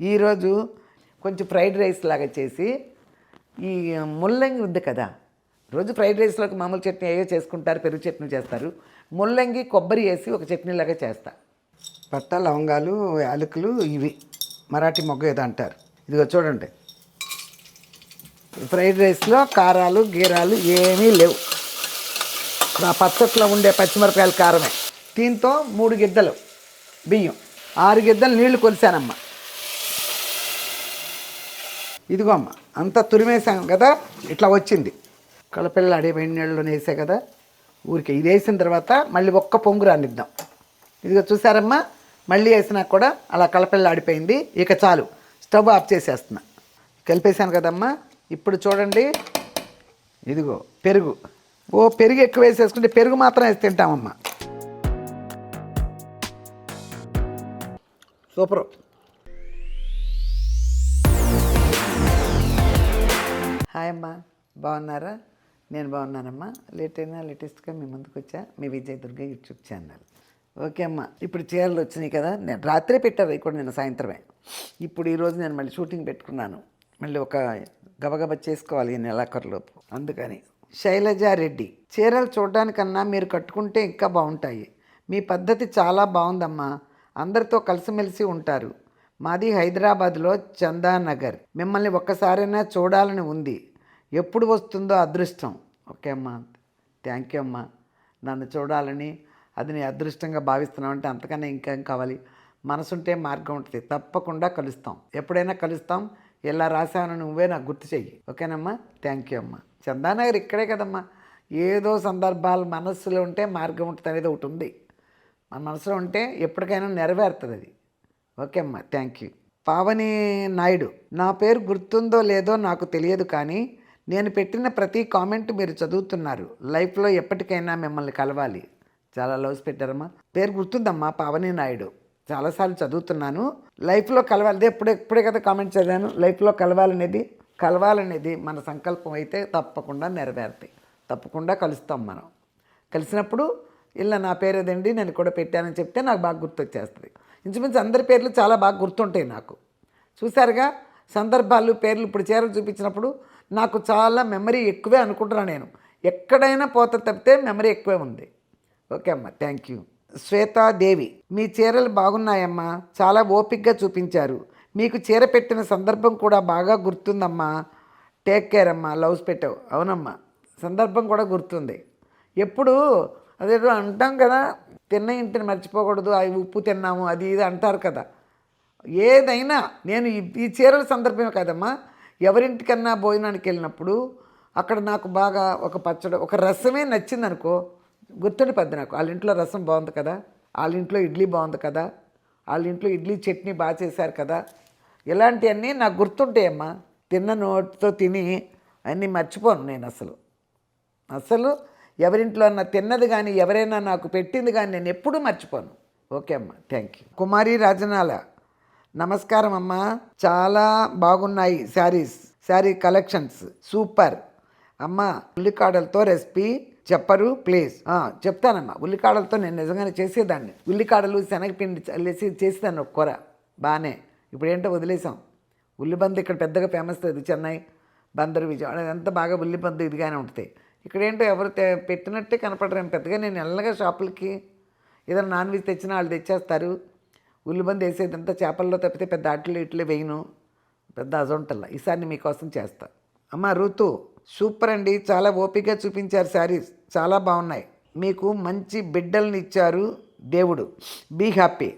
ఈరోజు కొంచెం fried rice లాగా చేసి ఈ ముల్లంగి ఉంది కదా, రోజు ఫ్రైడ్ రైస్లోకి మామూలు చట్నీ ఏవో చేసుకుంటారు, పెరుగు చట్నీ చేస్తారు. ముల్లంగి కొబ్బరి వేసి ఒక చట్నీలాగా చేస్తా. పట్ట లవంగాలు యాలకులు ఇవి మరాఠీ మొగ్గ ఏదో అంటారు. ఇదిగో చూడండి, ఫ్రైడ్ రైస్లో కారాలు గీరాలు ఏమీ లేవు. ఆ పచ్చట్లో ఉండే పచ్చిమిరపకాయల కారమే. దీంతో 3 గిద్దలు బియ్యం, 6 గిద్దలు నీళ్లు కొలిసానమ్మా. ఇదిగో అమ్మ, అంతా తురిమేసాం కదా, ఇట్లా వచ్చింది. కలపిల్ల అడే వేడి నీళ్ళలో వేసే కదా, ఊరికే ఇది వేసిన తర్వాత మళ్ళీ ఒక్క పొంగు రానిద్దాం. ఇదిగో చూసారమ్మా, మళ్ళీ వేసినా కూడా అలా కలపిల్ల ఆడిపోయింది. ఇక చాలు, స్టవ్ ఆఫ్ చేసేస్తున్నా. కలిపేసాను కదమ్మా. ఇప్పుడు చూడండి, ఇదిగో పెరుగు. పెరుగు ఎక్కువ వేసేసుకుంటే పెరుగు మాత్రం వేసి తింటామమ్మా. సూపరు. హాయ్ అమ్మా, బాగున్నారా? నేను బాగున్నానమ్మా. లేటెస్ట్గా మీ ముందుకు వచ్చా, మీ Vijay Durga YouTube channel. Okay అమ్మా, ఇప్పుడు చీరలు వచ్చినాయి కదా, నేను రాత్రే పెట్టారు ఇక్కడ, నేను సాయంత్రమే. ఇప్పుడు ఈరోజు నేను మళ్ళీ షూటింగ్ పెట్టుకున్నాను. మళ్ళీ ఒక గబగబ చేసుకోవాలి ఈ నెలాఖరులోపు, అందుకని. శైలజారెడ్డి, చీరలు చూడడానికన్నా మీరు కట్టుకుంటే ఇంకా బాగుంటాయి. మీ పద్ధతి చాలా బాగుందమ్మా. అందరితో కలిసిమెలిసి ఉంటారు. మాది హైదరాబాద్లో చందానగర్. మిమ్మల్ని ఒక్కసారైనా చూడాలని ఉంది. ఎప్పుడు వస్తుందో అదృష్టం. ఓకే అమ్మా, థ్యాంక్ యూ అమ్మా. నన్ను చూడాలని అది నీ అదృష్టంగా భావిస్తున్నావు అంటే అంతకన్నా ఇంకేం కావాలి. మనసుంటే మార్గం ఉంటుంది. తప్పకుండా కలుస్తాం, ఎప్పుడైనా కలుస్తాం. ఎలా రాశాను నువ్వే నాకు గుర్తు చెయ్యి. ఓకేనమ్మా, థ్యాంక్ యూ అమ్మా. చందానగర్ ఇక్కడే కదమ్మా. ఏదో సందర్భాలు మనస్సులో ఉంటే మార్గం ఉంటుంది అనేది ఒకటి ఉంది. మన మనసులో ఉంటే ఎప్పటికైనా నెరవేరుతుంది అది. ఓకే అమ్మా, థ్యాంక్ యూ. పావని నాయుడు, నా పేరు గుర్తుందో లేదో నాకు తెలియదు, కానీ నేను పెట్టిన ప్రతి కామెంట్ మీరు చదువుతున్నారు. లైఫ్లో ఎప్పటికైనా మిమ్మల్ని కలవాలి. చాలా లవ్స్ పెట్టారమ్మా. పేరు గుర్తుందమ్మా, పావని నాయుడు. చాలాసార్లు చదువుతున్నాను. లైఫ్లో కలవాలి, ఎప్పుడే కదా కామెంట్ చదివాను. లైఫ్లో కలవాలనేది మన సంకల్పం అయితే తప్పకుండా నెరవేరుతాయి. తప్పకుండా కలుస్తాం మనం. కలిసినప్పుడు ఇలా నా పేరు ఏదండి నేను కూడా పెట్టానని చెప్తే నాకు బాగా గుర్తొచ్చేస్తుంది. ఇంచుమించు అందరి పేర్లు చాలా బాగా గుర్తుంటాయి నాకు. చూసారుగా సందర్భాలు, పేర్లు. ఇప్పుడు చీరలు చూపించినప్పుడు నాకు చాలా మెమరీ ఎక్కువే అనుకుంటున్నాను నేను. ఎక్కడైనా పోత తప్పితే మెమరీ ఎక్కువే ఉంది. ఓకే అమ్మా, థ్యాంక్ యూ. శ్వేతాదేవి, మీ చీరలు బాగున్నాయమ్మా. చాలా ఓపికగా చూపించారు. మీకు చీర పెట్టిన సందర్భం కూడా బాగా గుర్తుందమ్మా. టేక్ కేర్ అమ్మా. లవ్స్ పెట్టావు. అవునమ్మా, సందర్భం కూడా గుర్తుంది. ఎప్పుడు అదేదో అంటాం కదా, తిన్న ఇంటిని మర్చిపోకూడదు, అవి ఉప్పు తిన్నాము అది ఇది అంటారు కదా. ఏదైనా నేను ఈ చీరల సందర్భమే కాదమ్మా, ఎవరింటికన్నా భోజనానికి వెళ్ళినప్పుడు అక్కడ నాకు బాగా ఒక పచ్చడి, ఒక రసమే నచ్చింది అనుకో, గుర్తుండిపోద్ది నాకు. వాళ్ళ ఇంట్లో రసం బాగుంది కదా, వాళ్ళ ఇంట్లో ఇడ్లీ బాగుంది కదా, వాళ్ళ ఇంట్లో ఇడ్లీ చట్నీ బాగా చేశారు కదా, ఇలాంటివన్నీ నాకు గుర్తుంటాయమ్మా. తిన్న నోటితో తిని అన్నీ మర్చిపోను నేను అసలు ఎవరింట్లో అన్న తిన్నది కానీ ఎవరైనా నాకు పెట్టింది కానీ నేను ఎప్పుడూ మర్చిపోను. ఓకే అమ్మా, థ్యాంక్ యూ. కుమారి రాజనాల, నమస్కారం అమ్మా. చాలా బాగున్నాయి శారీ కలెక్షన్స్, సూపర్ అమ్మా. ఉల్లికాడలతో రెసిపీ చెప్పరు ప్లీజ్. చెప్తానమ్మా. ఉల్లికాడలతో నేను నిజంగానే చేసేదాన్ని. ఉల్లికాడలు శనగపిండి చల్లేసి చేసేదాన్ని ఒక కూర బాగానే. ఇప్పుడు ఏంటో వదిలేసాం. ఉల్లిబందు ఇక్కడ పెద్దగా ఫేమస్ లేదు. చెన్నై, బందరు, విజయవాడ అంతా బాగా ఉల్లిబందు ఇదిగానే ఉంటుంది. ఇక్కడ ఏంటో ఎవరు పెట్టినట్టే కనపడరేం పెద్దగా. నేను ఎల్లగా షాపులకి ఏదైనా నాన్ వెజ్ తెచ్చినా వాళ్ళు తెచ్చేస్తారు. ఉల్లిబందు వేసేదంతా చేపల్లో తప్పితే పెద్ద అట్లు ఇట్లే వేయను, పెద్ద అజొంటల్లా. ఈసారి మీకోసం చేస్తా. అమ్మ ఋతు, సూపర్ అండి. చాలా ఓపికగా చూపించారు. శారీస్ చాలా బాగున్నాయి. మీకు మంచి బిడ్డల్ని ఇచ్చారు దేవుడు. Be happy.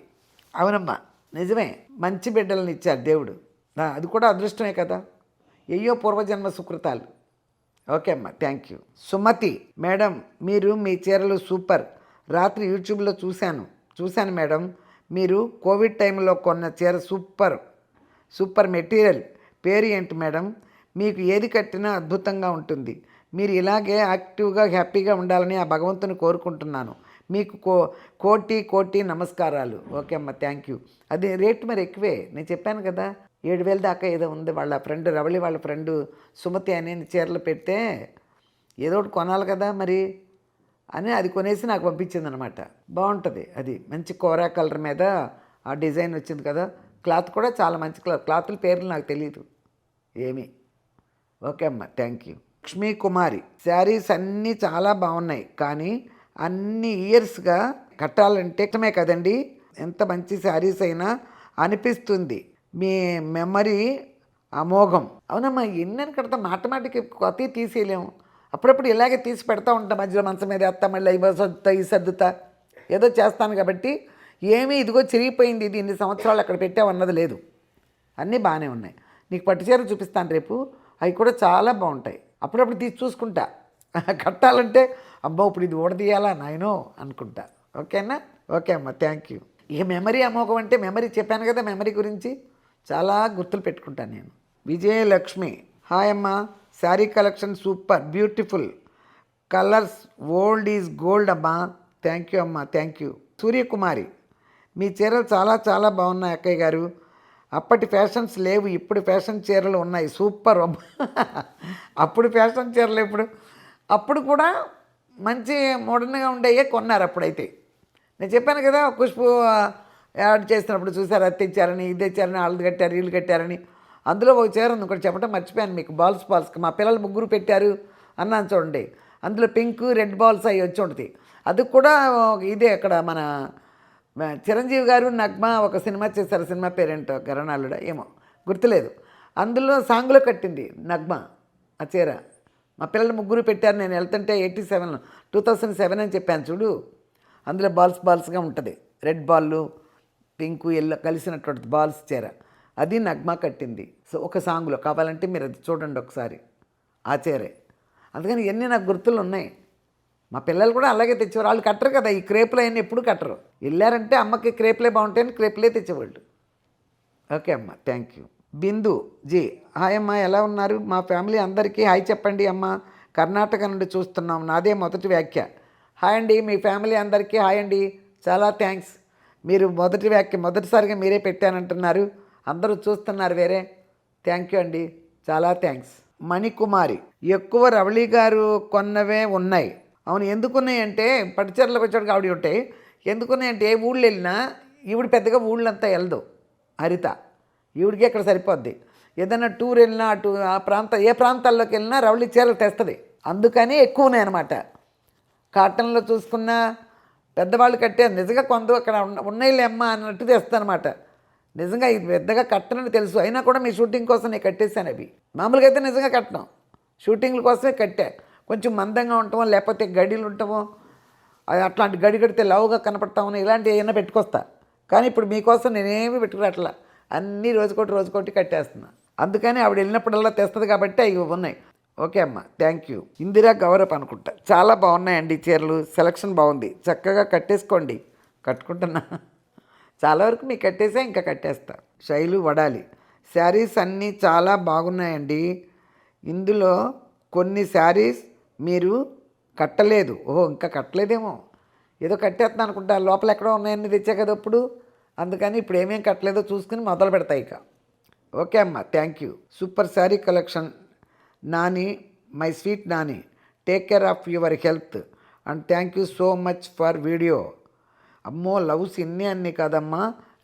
అవునమ్మా, నిజమే. మంచి బిడ్డల్ని ఇచ్చారు దేవుడు. అది కూడా అదృష్టమే కదా. అయ్యో పూర్వజన్మ సుకృతాలు. ఓకే అమ్మా, థ్యాంక్ యూ. సుమతి, మేడం మీరు మీ చీరలు సూపర్. రాత్రి యూట్యూబ్లో చూశాను మేడం. మీరు కోవిడ్ టైంలో కొన్న చీర సూపర్ మెటీరియల్. పేరు ఏంటి మేడం? మీకు ఏది కట్టినా అద్భుతంగా ఉంటుంది. మీరు ఇలాగే యాక్టివ్గా హ్యాపీగా ఉండాలని ఆ భగవంతుని కోరుకుంటున్నాను. మీకు కోటి నమస్కారాలు. ఓకే అమ్మ, థ్యాంక్ యూ. అది రేటు మరి ఎక్కువే. నేను చెప్పాను కదా, 7,000 దాకా ఏదో ఉంది. వాళ్ళ ఫ్రెండ్ రవళి వాళ్ళ ఫ్రెండు సుమతి అని చీరలు పెడితే ఏదో ఒకటి కొనాలి కదా మరి అని అది కొనేసి నాకు పంపించింది అనమాట. బాగుంటుంది అది. మంచి కోరా కలర్ మీద ఆ డిజైన్ వచ్చింది కదా, క్లాత్ కూడా చాలా మంచి క్లాతుల పేర్లు నాకు తెలియదు ఏమీ. ఓకే అమ్మ, థ్యాంక్ యూ. లక్ష్మీ కుమారి, శారీస్ అన్నీ చాలా బాగున్నాయి, కానీ అన్ని ఇయర్స్గా కట్టాలంటే కష్టమే కదండి. ఎంత మంచి శారీస్ అయినా అనిపిస్తుంది. మీ మెమరీ అమోఘం. అవునమ్మా, ఎన్నని కడతా మాటమాటికి కొత్తవి తీసేయలేము. అప్పుడప్పుడు ఇలాగే తీసి పెడతా ఉంటాం, మధ్యలో మంచం మీద వేస్తా, మళ్ళీ ఇవ్వ సర్దుతా ఈ సర్దుతా ఏదో చేస్తాను కాబట్టి ఏమీ ఇదిగో చిరిగిపోయింది ఇది ఇన్ని సంవత్సరాలు అక్కడ పెట్టామన్నది లేదు. అన్నీ బాగానే ఉన్నాయి. నీకు పట్టు చీర చూపిస్తాను రేపు, అవి కూడా చాలా బాగుంటాయి. అప్పుడప్పుడు తీసి చూసుకుంటా. కట్టాలంటే అబ్బా ఇప్పుడు ఇది ఊడదీయాలా నాయనో అనుకుంటా. ఓకేనా? ఓకే అమ్మ, థ్యాంక్ యూ. ఇక మెమరీ అమోఘం అంటే మెమరీ చెప్పాను కదా, మెమరీ గురించి చాలా గుర్తులు పెట్టుకుంటాను నేను. విజయలక్ష్మి, హాయ్ అమ్మ, sari collection super beautiful colours, old is gold అమ్మా. థ్యాంక్ యూ అమ్మ, థ్యాంక్ యూ. సూర్యకుమారి, మీ చీరలు చాలా చాలా బాగున్నాయి అక్కయ్య గారు. అప్పటి ఫ్యాషన్స్ లేవు, ఇప్పుడు ఫ్యాషన్ చీరలు ఉన్నాయి. సూపర్ అమ్మ. అప్పుడు ఫ్యాషన్ చీరలు ఇప్పుడు, అప్పుడు కూడా మంచి మోడర్న్గా ఉండేవే కొన్నారు అప్పుడైతే. నేను చెప్పాను కదా, ఖుష్బు యాడ్ చేసినప్పుడు చూసారు, అది తెచ్చారని ఇది తెచ్చారని, వాళ్ళు కట్టారు వీళ్ళు కట్టారని. అందులో ఒక చీర ఉంది, ఒకటి చెప్పడం మర్చిపోయాను మీకు, బాల్స్ మా పిల్లలు ముగ్గురు పెట్టారు అన్నాను చూడండి. అందులో పింక్ రెడ్ బాల్స్ అవి వచ్చి ఉంటుంది. అది కూడా ఇదే అక్కడ మన చిరంజీవి గారు నగ్మ ఒక సినిమా చేశారు, సినిమా పేరేంటో గరణాలుడా ఏమో గుర్తులేదు. అందులో సాంగ్లో కట్టింది నగ్మ ఆ చీర. మా పిల్లలు ముగ్గురు పెట్టారు, నేను వెళ్తుంటే 2007 అని చెప్పాను చూడు. అందులో బాల్స్గా ఉంటుంది, రెడ్ బాల్ పింకు ఎల్లో కలిసినటువంటి బాల్స్ చీర, అది నగ్మ కట్టింది. సో ఒక సాంగ్లో కావాలంటే మీరు అది చూడండి ఒకసారి, ఆ చీరే. అందుకని ఇవన్నీ నాకు గుర్తులు ఉన్నాయి. మా పిల్లలు కూడా అలాగే తెచ్చేవారు. వాళ్ళు కట్టరు కదా ఈ క్రేపులు, అవన్నీ ఎప్పుడు కట్టరు. వెళ్ళారంటే అమ్మకి క్రేపులే బాగుంటాయని క్రేపులే తెచ్చేవాళ్ళు. ఓకే అమ్మ, thank you. Bindu ji, hi అమ్మ, ఎలా ఉన్నారు? మా ఫ్యామిలీ అందరికీ హాయ్ చెప్పండి అమ్మ, కర్ణాటక నుండి చూస్తున్నాం, నాదే మొదటి వ్యాఖ్య. హాయ్ అండి, మీ ఫ్యామిలీ అందరికీ హాయ్ అండి, చాలా థ్యాంక్స్. మీరు మొదటి వ్యాఖ్య మొదటిసారిగా మీరే పెట్టానంటున్నారు, అందరూ చూస్తున్నారు వేరే. థ్యాంక్ యూ అండి, చాలా థ్యాంక్స్. మణికుమారి, ఎక్కువ రవళి గారు కొన్నవే ఉన్నాయి. అవును, ఎందుకున్నాయంటే పట్టుచీరలకు వచ్చాడు ఆవిడ ఉంటాయి. ఎందుకున్నాయంటే ఏ ఊళ్ళు వెళ్ళినా ఈవిడ పెద్దగా ఊళ్ళంతా వెళ్దు హరిత, ఈవిడికి ఎక్కడ సరిపోద్ది. ఏదైనా టూర్ వెళ్ళినా అటు ఆ ఏ ప్రాంతాల్లోకి వెళ్ళినా రవళి చీరలు తెస్తుంది, అందుకని ఎక్కువ ఉన్నాయి అన్నమాట. కాటన్లో చూసుకున్నా పెద్దవాళ్ళు కట్టే నిజంగా కొంత అక్కడ ఉన్నాయిలే అమ్మ అన్నట్టు తెస్తానమాట. నిజంగా ఇది పెద్దగా కట్టనని తెలుసు, అయినా కూడా మీ షూటింగ్ కోసం నేను కట్టేశాను అవి. మామూలుగా అయితే నిజంగా కట్టను, షూటింగ్ల కోసమే కట్టా. కొంచెం మందంగా ఉంటామో లేకపోతే గడిలు ఉంటామో, అట్లాంటి గడి కడితే లవ్గా కనపడతామని ఇలాంటివి ఏమైనా పెట్టుకొస్తా. కానీ ఇప్పుడు మీకోసం నేనేమి పెట్టుకురాట్లా, అన్నీ రోజుకోటి కట్టేస్తున్నా. అందుకని ఆవిడ వెళ్ళినప్పుడల్లా తెస్తుంది కాబట్టి అవి ఉన్నాయి. ఓకే అమ్మ, థ్యాంక్ యూ. ఇందిరా గౌరవ్ అనుకుంటా, చాలా బాగున్నాయండి చీరలు, సెలక్షన్ బాగుంది, చక్కగా కట్టేసుకోండి. కట్టుకుంటున్నా, చాలా వరకు మీకు కట్టేసా, ఇంకా కట్టేస్తా. శైలు వడాలి, శారీస్ అన్నీ చాలా బాగున్నాయండి, ఇందులో కొన్ని శారీస్ మీరు కట్టలేదు. ఓహో, ఇంకా కట్టలేదేమో, ఏదో కట్టేస్తున్నాను అనుకుంటా, లోపల ఎక్కడో ఉన్నాయన్నీ తెచ్చా కదా ఇప్పుడు, అందుకని ఇప్పుడు ఏమేం కట్టలేదో చూసుకుని మొదలు పెడతాయి ఇక. ఓకే అమ్మ, thank you. Super sari collection Nani, my sweet Nani, take care of your health and thank you so much for video. అమ్మో, లవ్స్ ఇన్ని అన్నీ కాదమ్మా.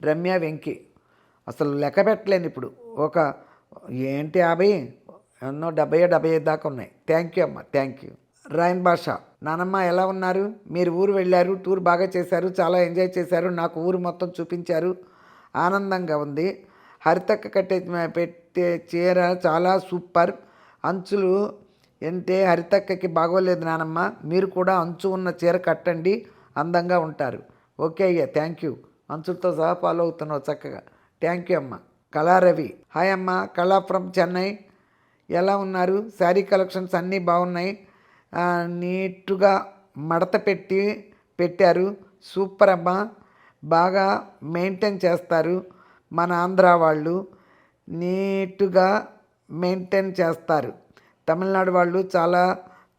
రమ్య వెంకి, అసలు లెక్క పెట్టలేను ఇప్పుడు, ఒక ఏంటి 50 ఎన్నో 70 దాకా ఉన్నాయి. థ్యాంక్ యూ అమ్మ, థ్యాంక్ యూ. రాయన్ భాష, నానమ్మ ఎలా ఉన్నారు? మీరు ఊరు వెళ్ళారు, టూర్ బాగా చేశారు, చాలా ఎంజాయ్ చేశారు, నాకు ఊరు మొత్తం చూపించారు, ఆనందంగా ఉంది. హరితక్క పెట్టే చీర చాలా సూపర్, అంచులు అంటే హరితక్కకి బాగోలేదు నానమ్మ, మీరు కూడా అంచు ఉన్న చీర కట్టండి, అందంగా ఉంటారు. ఓకే అయ్యా, థ్యాంక్ యూ. అంచులతో సహా ఫాలో అవుతున్నావు చక్కగా, థ్యాంక్ యూ అమ్మ. కళారవి, హాయ్ అమ్మ, కళా ఫ్రమ్ చెన్నై, ఎలా ఉన్నారు? శారీ కలెక్షన్స్ అన్నీ బాగున్నాయి, నీట్గా మడత పెట్టారు, సూపర్ అమ్మ, బాగా మెయింటైన్ చేస్తారు, మన ఆంధ్ర వాళ్ళు నీట్గా మెయింటైన్ చేస్తారు, తమిళనాడు వాళ్ళు చాలా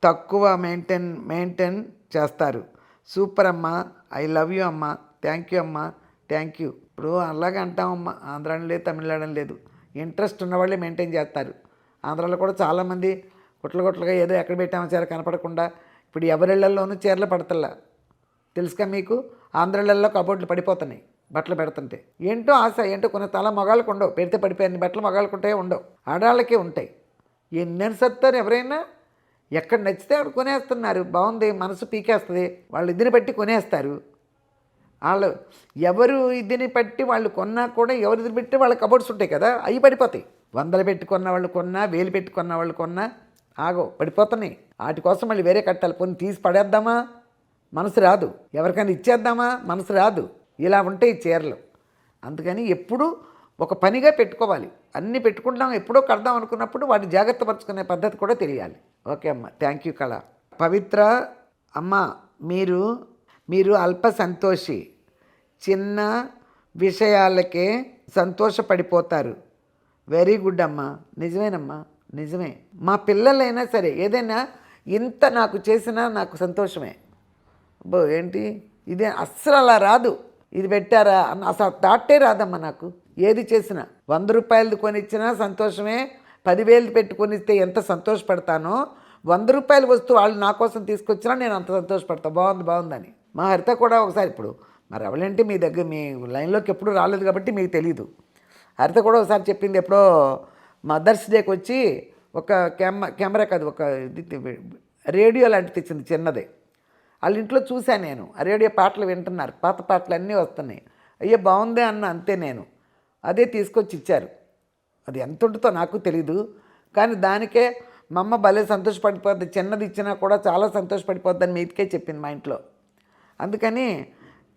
తక్కువ మెయింటైన్ చేస్తారు, సూపర్ అమ్మ, ఐ లవ్ యూ అమ్మ, థ్యాంక్ యూ అమ్మ, థ్యాంక్ యూ. ఇప్పుడు అలాగే అంటామమ్మ, ఆంధ్రాని లేదు తమిళనాడు లేదు, ఇంట్రెస్ట్ ఉన్నవాళ్ళే మెయింటైన్ చేస్తారు. ఆంధ్రాలో కూడా చాలామంది గుట్లుగా ఏదో ఎక్కడ పెట్టామో చీర కనపడకుండా, ఇప్పుడు ఎవరిళ్లలోనూ చీరలు పడతల్లా తెలుసుగా మీకు, ఆంధ్రాలలో కబోర్డులు పడిపోతున్నాయి. బట్టలు పెడుతుంటే ఏంటో ఆశ, ఏంటో కొన్ని తల మగాళ్ళకు ఉండవు, పెడితే పడిపోయిన బట్టలు మగాళ్ళకు ఉంటాయో ఉండవు, ఆడాళ్ళకే ఉంటాయి. ఎన్నెన్ని సత్తారు ఎవరైనా, ఎక్కడ నచ్చితే అక్కడ కొనేస్తున్నారు. బాగుంది, మనసు పీకేస్తుంది, వాళ్ళు ఇదిని బట్టి కొనేస్తారు. వాళ్ళు ఎవరు ఇదిని బట్టి వాళ్ళు కొన్నా కూడా ఎవరిది పెట్టి వాళ్ళ కబోర్డ్స్ ఉంటాయి కదా, అవి పడిపోతాయి. 100 పెట్టుకున్న వాళ్ళు కొన్నా, 1000 పెట్టుకున్న వాళ్ళు కొన్నా ఆగో పడిపోతున్నాయి. వాటి కోసం మళ్ళీ వేరే కట్టాలి. పోనీ తీసి పడేద్దామా, మనసు రాదు. ఎవరికైనా ఇచ్చేద్దామా, మనసు రాదు. ఇలా ఉంటాయి చీరలు. అందుకని ఎప్పుడూ ఒక పనిగా పెట్టుకోవాలి. అన్నీ పెట్టుకుంటాం, ఎప్పుడో కడదాం అనుకున్నప్పుడు వాటి జాగ్రత్త పరుచుకునే పద్ధతి కూడా తెలియాలి. ఓకే అమ్మ, థ్యాంక్ యూ కళ. పవిత్ర అమ్మ, మీరు అల్ప సంతోషి, చిన్న విషయాలకే సంతోషపడిపోతారు. వెరీ గుడ్ అమ్మా. నిజమేనమ్మా, నిజమే. మా పిల్లలైనా సరే ఏదైనా ఇంత నాకు చేసినా నాకు సంతోషమే. ఏంటి ఇదే, అస్సలు అలా రాదు. ఇది పెట్టారా అన్న అసలు థాటే రాదమ్మా నాకు. ఏది చేసినా 100 రూపాయలది కొనిచ్చినా సంతోషమే, 10,000 పెట్టుకొనిస్తే ఎంత సంతోషపడతానో, 100 రూపాయల వస్తువు వాళ్ళు నా కోసం తీసుకొచ్చినా నేను అంత సంతోషపడతాను. బాగుందని. మా హరిత కూడా ఒకసారి, ఇప్పుడు మరి ఎవరంటే మీ దగ్గర మీ లైన్లోకి ఎప్పుడు రాలేదు కాబట్టి మీకు తెలీదు. హరిత కూడా ఒకసారి చెప్పింది, ఎప్పుడో మదర్స్ డేకి వచ్చి ఒక కెమెరా కాదు, ఒక రేడియో లాంటిది తెచ్చింది చిన్నదే. వాళ్ళ ఇంట్లో చూశాను నేను. ఆ రేడియో పాటలు వింటున్నారు, పాత పాటలు అన్నీ వస్తున్నాయి. అయ్యో బాగుందే అన్న, అంతే. నేను అదే తీసుకొచ్చి ఇచ్చారు. అది ఎంత ఉంటుందో నాకు తెలీదు, కానీ దానికే మా అమ్మ భలే సంతోషపడిపోద్ది. చిన్నది ఇచ్చినా కూడా చాలా సంతోషపడిపోద్దని మీదికే చెప్పింది మా ఇంట్లో. అందుకని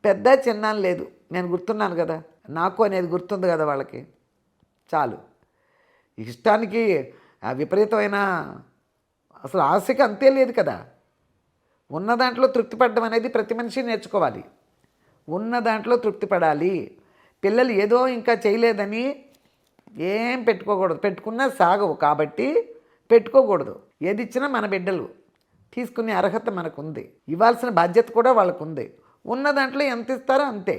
పెద్ద చిన్న లేదు, నేను గుర్తున్నాను కదా, నాకు అనేది గుర్తుంది కదా వాళ్ళకి, చాలు. ఇష్టానికి విపరీతమైన అసలు ఆశకి అంతే లేదు కదా. ఉన్న దాంట్లో తృప్తి పడడం అనేది ప్రతి మనిషి నేర్చుకోవాలి. ఉన్న దాంట్లో తృప్తి పడాలి. పిల్లలు ఏదో ఇంకా చేయలేదని ఏం పెట్టుకోకూడదు. పెట్టుకున్నా సాగవు కాబట్టి పెట్టుకోకూడదు. ఏది ఇచ్చినా మన బిడ్డలు తీసుకునే అర్హత మనకు ఉంది, ఇవ్వాల్సిన బాధ్యత కూడా వాళ్ళకు ఉంది. ఉన్న దాంట్లో ఎంత ఇస్తారో అంతే,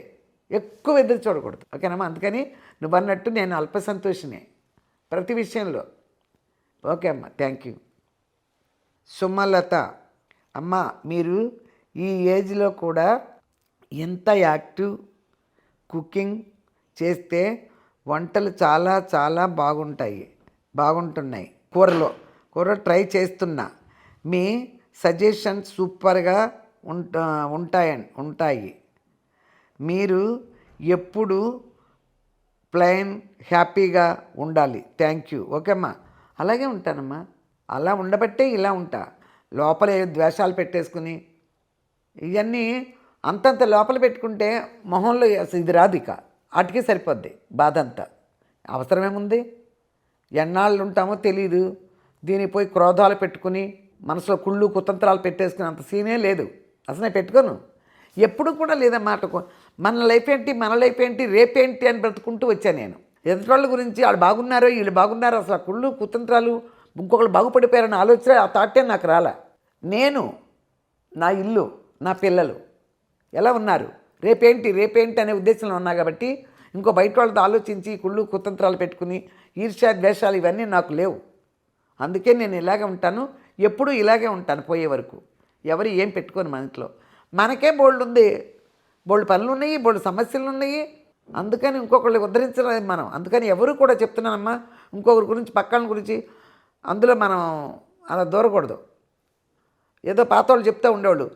ఎక్కువ ఎదురు చూడకూడదు. ఓకేనమ్మా. అందుకని నువ్వు అన్నట్టు నేను అల్ప సంతోషినే ప్రతి విషయంలో. ఓకే అమ్మ, థ్యాంక్ యూ. సుమలత అమ్మ, మీరు ఈ ఏజ్లో కూడా ఎంత యాక్టివ్, కుకింగ్ చేస్తే వంటలు చాలా చాలా బాగుంటున్నాయి. కూర ట్రై చేస్తున్నా. మీ సజెషన్స్ సూపర్గా ఉంటాయి. మీరు ఎప్పుడు ప్లెయిన్ హ్యాపీగా ఉండాలి. Thank you. ఓకే అమ్మా, అలాగే ఉంటానమ్మా. అలా ఉండబట్టే ఇలా ఉంటా. లోపల ద్వేషాలు పెట్టేసుకుని ఇవన్నీ అంతంత లోపల పెట్టుకుంటే మొహంలో ఇది రాదు. ఇక వాటికే సరిపోద్ది బాధ అంతా. అవసరమేముంది? ఎన్నాళ్ళు ఉంటామో తెలీదు. దీనికి పోయి క్రోధాలు పెట్టుకుని మనసులో కుళ్ళు కుతంత్రాలు పెట్టేసుకుని అంత సీనే లేదు. అసలు నేను పెట్టుకోను, ఎప్పుడు కూడా లేదన్నమాట. మన లైఫ్ ఏంటి రేపేంటి అని బ్రతుకుంటూ వచ్చాను నేను. ఎదుటి వాళ్ళ గురించి వాళ్ళు బాగున్నారో వీళ్ళు బాగున్నారో, అసలు కుళ్ళు కుతంత్రాలు, ఇంకొకళ్ళు బాగుపడిపోయారని ఆలోచన ఆ థాటే నాకు రాలే. నేను, నా ఇల్లు, నా పిల్లలు ఎలా ఉన్నారు, రేపేంటి అనే ఉద్దేశంలో ఉన్నా కాబట్టి ఇంకో బయట వాళ్ళతో ఆలోచించి కుళ్ళు కుతంత్రాలు పెట్టుకుని ఈర్ష్య ద్వేషాలు ఇవన్నీ నాకు లేవు. అందుకే నేను ఇలాగే ఉంటాను, ఎప్పుడూ ఇలాగే ఉంటాను పోయే వరకు. ఎవరు ఏం పెట్టుకోను మన ఇంట్లో. మనకే బోల్డ్ పనులు ఉన్నాయి, బోల్డ్ సమస్యలు ఉన్నాయి. అందుకని ఇంకొకళ్ళు ఉద్ధరించలేదు మనం. అందుకని ఎవరు కూడా చెప్తున్నానమ్మా, ఇంకొకరి గురించి పక్కన గురించి అందులో మనం అలా దూరకూడదు. ఏదో పాతోళ్ళు చెప్తూ ఉండేవాళ్ళు,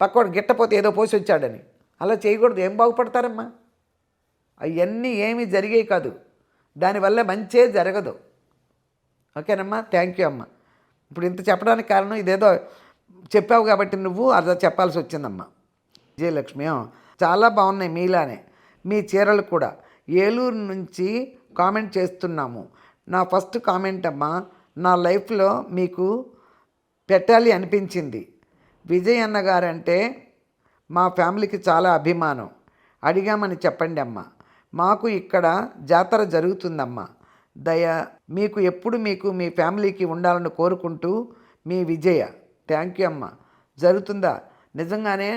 పక్కోడు గిట్టపోతే ఏదో పోసి వచ్చాడని. అలా చేయకూడదు. ఏం బాగుపడతారమ్మా? అవన్నీ ఏమీ జరిగేవి కాదు, దానివల్ల మంచే జరగదు. ఓకేనమ్మా, థ్యాంక్ యూ అమ్మ. ఇప్పుడు ఇంత చెప్పడానికి కారణం ఇదేదో చెప్పావు కాబట్టి నువ్వు అలా చెప్పాల్సి వచ్చిందమ్మా. విజయలక్ష్మి, చాలా బాగున్నాయి మీలానే మీ చీరలు కూడా. ఏలూరు నుంచి కామెంట్ చేస్తున్నాము. నా ఫస్ట్ కామెంట్ అమ్మా, నా లైఫ్లో మీకు పెట్టాలి అనిపించింది. విజయ్ అన్నగారంటే మా ఫ్యామిలీకి చాలా అభిమానం. అడిగామని చెప్పండి అమ్మ. మాకు ఇక్కడ జాతర జరుగుతుందమ్మా. మీకు ఎప్పుడు మీ ఫ్యామిలీకి ఉండాలని కోరుకుంటూ మీ విజయ. థ్యాంక్ యూ అమ్మ. జరుగుతుందా? నిజంగానే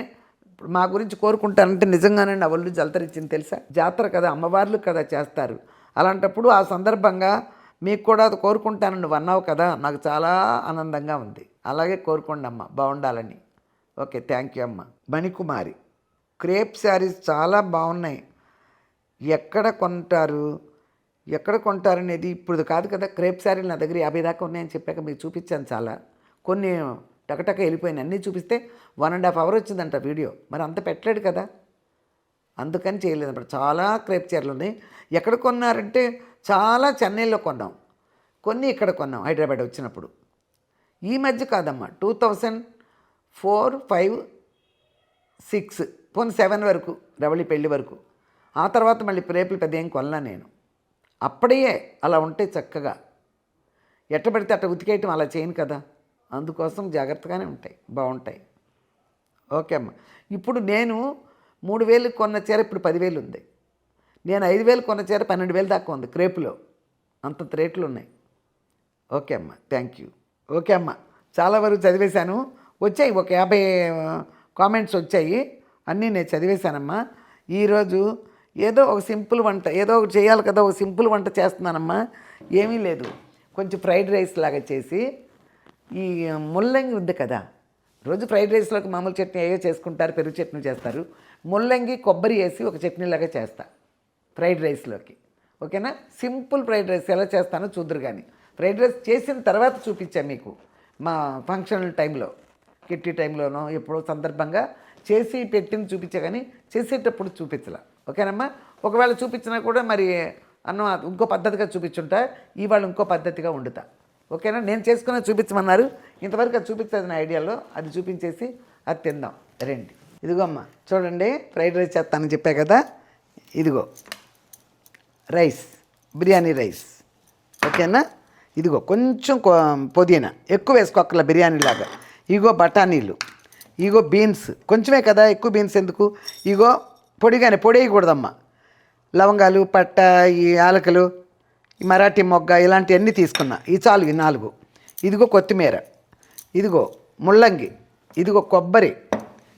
మా గురించి కోరుకుంటానంటే నిజంగానే నా ఒళ్ళు జలతరించింది తెలుసా. జాతర కదా, అమ్మవార్లు కదా చేస్తారు. అలాంటప్పుడు ఆ సందర్భంగా మీకు కూడా అది కోరుకుంటానని నువ్వు అన్నావు కదా, నాకు చాలా ఆనందంగా ఉంది. అలాగే కోరుకోండి అమ్మ, బాగుండాలని. ఓకే, థ్యాంక్ యూ అమ్మ. మణికుమారి, క్రేప్ శారీస్ చాలా బాగున్నాయి. ఎక్కడ కొంటారు ఎక్కడ కొంటారనేది ఇప్పుడు కాదు కదా. క్రేప్ శారీలు నా దగ్గర 50 దాకా ఉన్నాయని చెప్పాక మీకు చూపించాను చాలా. కొన్ని టకటక వెళ్ళిపోయినాయి. అన్నీ చూపిస్తే 1.5 hour వచ్చిందంట వీడియో. మరి అంత పెట్టలేడు కదా, అందుకని చేయలేదు. అప్పుడు చాలా క్రేప్ చీరలు ఉన్నాయి. ఎక్కడ కొన్నారంటే చాలా చెన్నైలో కొన్నాం, కొన్ని ఇక్కడ కొన్నాం హైదరాబాద్ వచ్చినప్పుడు. ఈ మధ్య కాదమ్మా, 2004, 5, 6 పోనీ 7 వరకు, రవళి పెళ్ళి వరకు. ఆ తర్వాత మళ్ళీ రేపులు పెద్ద ఏం కొనలా నేను. అప్పుడే అలా ఉంటే చక్కగా ఎట్ట పడితే అట్ట ఉతికేయటం అలా చేయను కదా, అందుకోసం జాగ్రత్తగానే ఉంటాయి, బాగుంటాయి. ఓకే అమ్మ. ఇప్పుడు నేను 3,000 కొన్న చీర ఇప్పుడు 10,000 ఉంది. నేను 5,000 కొన్న చీర 12,000 దాకా ఉంది క్రేపులో. అంతంత రేట్లు ఉన్నాయి. ఓకే అమ్మ, థ్యాంక్ యూ. ఓకే అమ్మ, చాలా వరకు చదివేశాను. వచ్చాయి ఒక 50 కామెంట్స్ వచ్చాయి, అన్నీ నేను చదివేశానమ్మా. ఈరోజు ఏదో ఒక సింపుల్ వంట, ఏదో ఒకటి చేయాలి కదా, ఒక సింపుల్ వంట చేస్తున్నానమ్మా. ఏమీ లేదు, కొంచెం ఫ్రైడ్ రైస్ లాగా చేసి, ఈ ముల్లంగి ఉంది కదా, రోజు ఫ్రైడ్ రైస్లోకి మామూలు చట్నీ ఏవో చేసుకుంటారు, పెరుగు చట్నీ చేస్తారు. ముల్లంగి కొబ్బరి వేసి ఒక చట్నీలాగా చేస్తా ఫ్రైడ్ రైస్లోకి. ఓకేనా? సింపుల్ ఫ్రైడ్ రైస్ ఎలా చేస్తానో చూద్దరు. కానీ ఫ్రైడ్ రైస్ చేసిన తర్వాత చూపించాను మీకు మా ఫంక్షన్ టైంలో, కిట్టి టైంలోనో ఎప్పుడో సందర్భంగా చేసి పెట్టింది చూపించా, కానీ చేసేటప్పుడు చూపించలా. ఓకేనమ్మా? ఒకవేళ చూపించినా కూడా మరి అన్నం ఇంకో పద్ధతిగా చూపించుంటా, ఇవాళ ఇంకో పద్ధతిగా వండుతా. ఓకేనా? నేను చేసుకునే చూపించమన్నారు, ఇంతవరకు అది చూపించదు నా ఐడియాలో, అది చూపించేసి అది తిందాం రండి. ఇదిగో అమ్మ చూడండి, ఫ్రైడ్ రైస్ చేస్తానని చెప్పా కదా, ఇదిగో రైస్, బిర్యానీ రైస్. ఓకేనా? ఇదిగో కొంచెం పుదీనా, ఎక్కువ వేసుకోక్కర్ల బిర్యానీలాగా. ఇగో బఠానీలు, ఇగో బీన్స్, కొంచెమే కదా, ఎక్కువ బీన్స్ ఎందుకు. ఇగో పొడిగానే, పొడి వేయకూడదమ్మా. లవంగాలు, పట్ట, ఈ యాలకులు, ఈ మరాఠీ మొగ్గ, ఇలాంటివన్నీ తీసుకున్నా. ఈ చాలు, ఈ 4. ఇదిగో కొత్తిమీర, ఇదిగో ముల్లంగి, ఇదిగో కొబ్బరి,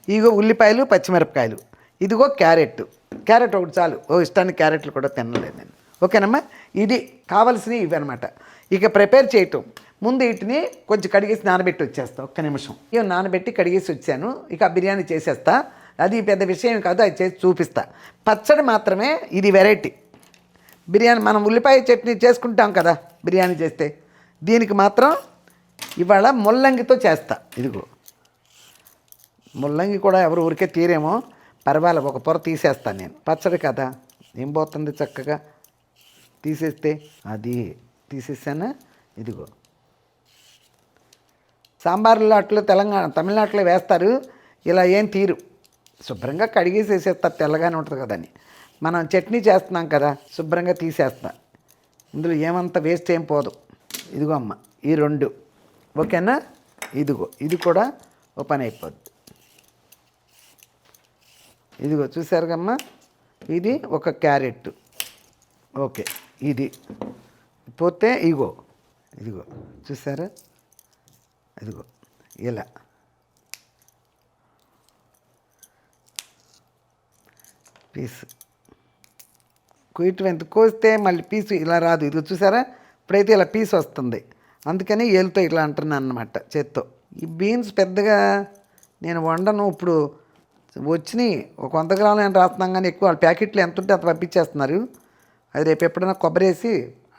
ఇదిగో ఉల్లిపాయలు, పచ్చిమిరపకాయలు, ఇదిగో క్యారెట్. క్యారెట్ ఒకటి చాలు, ఓ ఇష్టానికి క్యారెట్లు కూడా తినలేదు నేను. ఓకేనమ్మా? ఇది కావాల్సినవి ఇవి అనమాట. ఇక ప్రిపేర్ చేయటం ముందు వీటిని కొంచెం కడిగేసి నానబెట్టి వచ్చేస్తా. ఒక్క నిమిషం ఇక నానబెట్టి కడిగేసి వచ్చాను. ఇక బిర్యానీ చేసేస్తా, అది పెద్ద విషయం కాదు, అది చేసి చూపిస్తా. పచ్చడి మాత్రమే, ఇది వెరైటీ. బిర్యానీ మనం ఉల్లిపాయ చట్నీ చేసుకుంటాం కదా బిర్యానీ చేస్తే, దీనికి మాత్రం ఇవాళ ముల్లంగితో చేస్తా. ఇదిగో ముల్లంగి కూడా ఎవరు ఊరికే తీరేమో, పర్వాలేదు, ఒక పొర తీసేస్తాను నేను. పచ్చడి కదా, ఏం పోతుంది, చక్కగా తీసేస్తే. అది తీసేసానా. ఇదిగో సాంబార్లో అట్లా తమిళనాడులో వేస్తారు, ఇలా ఏం తీరు, శుభ్రంగా కడిగేసి వేసేస్తారు, తెల్లగానే ఉంటుంది కదని. మనం చట్నీ చేస్తున్నాం కదా, శుభ్రంగా తీసేస్తా. ఇందులో ఏమంత వేస్ట్ ఏం పోదు. ఇదిగో అమ్మ, ఈ 2. ఓకేనా? ఇదిగో ఇది కూడా ఓ పని అయిపోద్ది. ఇదిగో చూసారు కమ్మా, ఇది ఒక క్యారెట్. ఓకే, ఇది పోతే ఇగో, ఇదిగో చూసారా, ఇదిగో ఇలా పీస్ కొయ్యటం ఎంత కోస్తే మళ్ళీ పీసు ఇలా రాదు. ఇదిగో చూసారా, ఇప్పుడైతే ఇలా పీస్ వస్తుంది, అందుకని ఏలుతో ఇట్లా అంటున్నాను అన్నమాట, చేత్తో. ఈ బీన్స్ పెద్దగా నేను వండను, ఇప్పుడు వచ్చినాయి ఒక 100 గ్రాములు అని రాస్తున్నాం, కానీ ఎక్కువ వాళ్ళ ప్యాకెట్లు ఎంత ఉంటే అంత పంపించేస్తున్నారు. అది రేపు ఎప్పుడైనా కొబ్బరి వేసి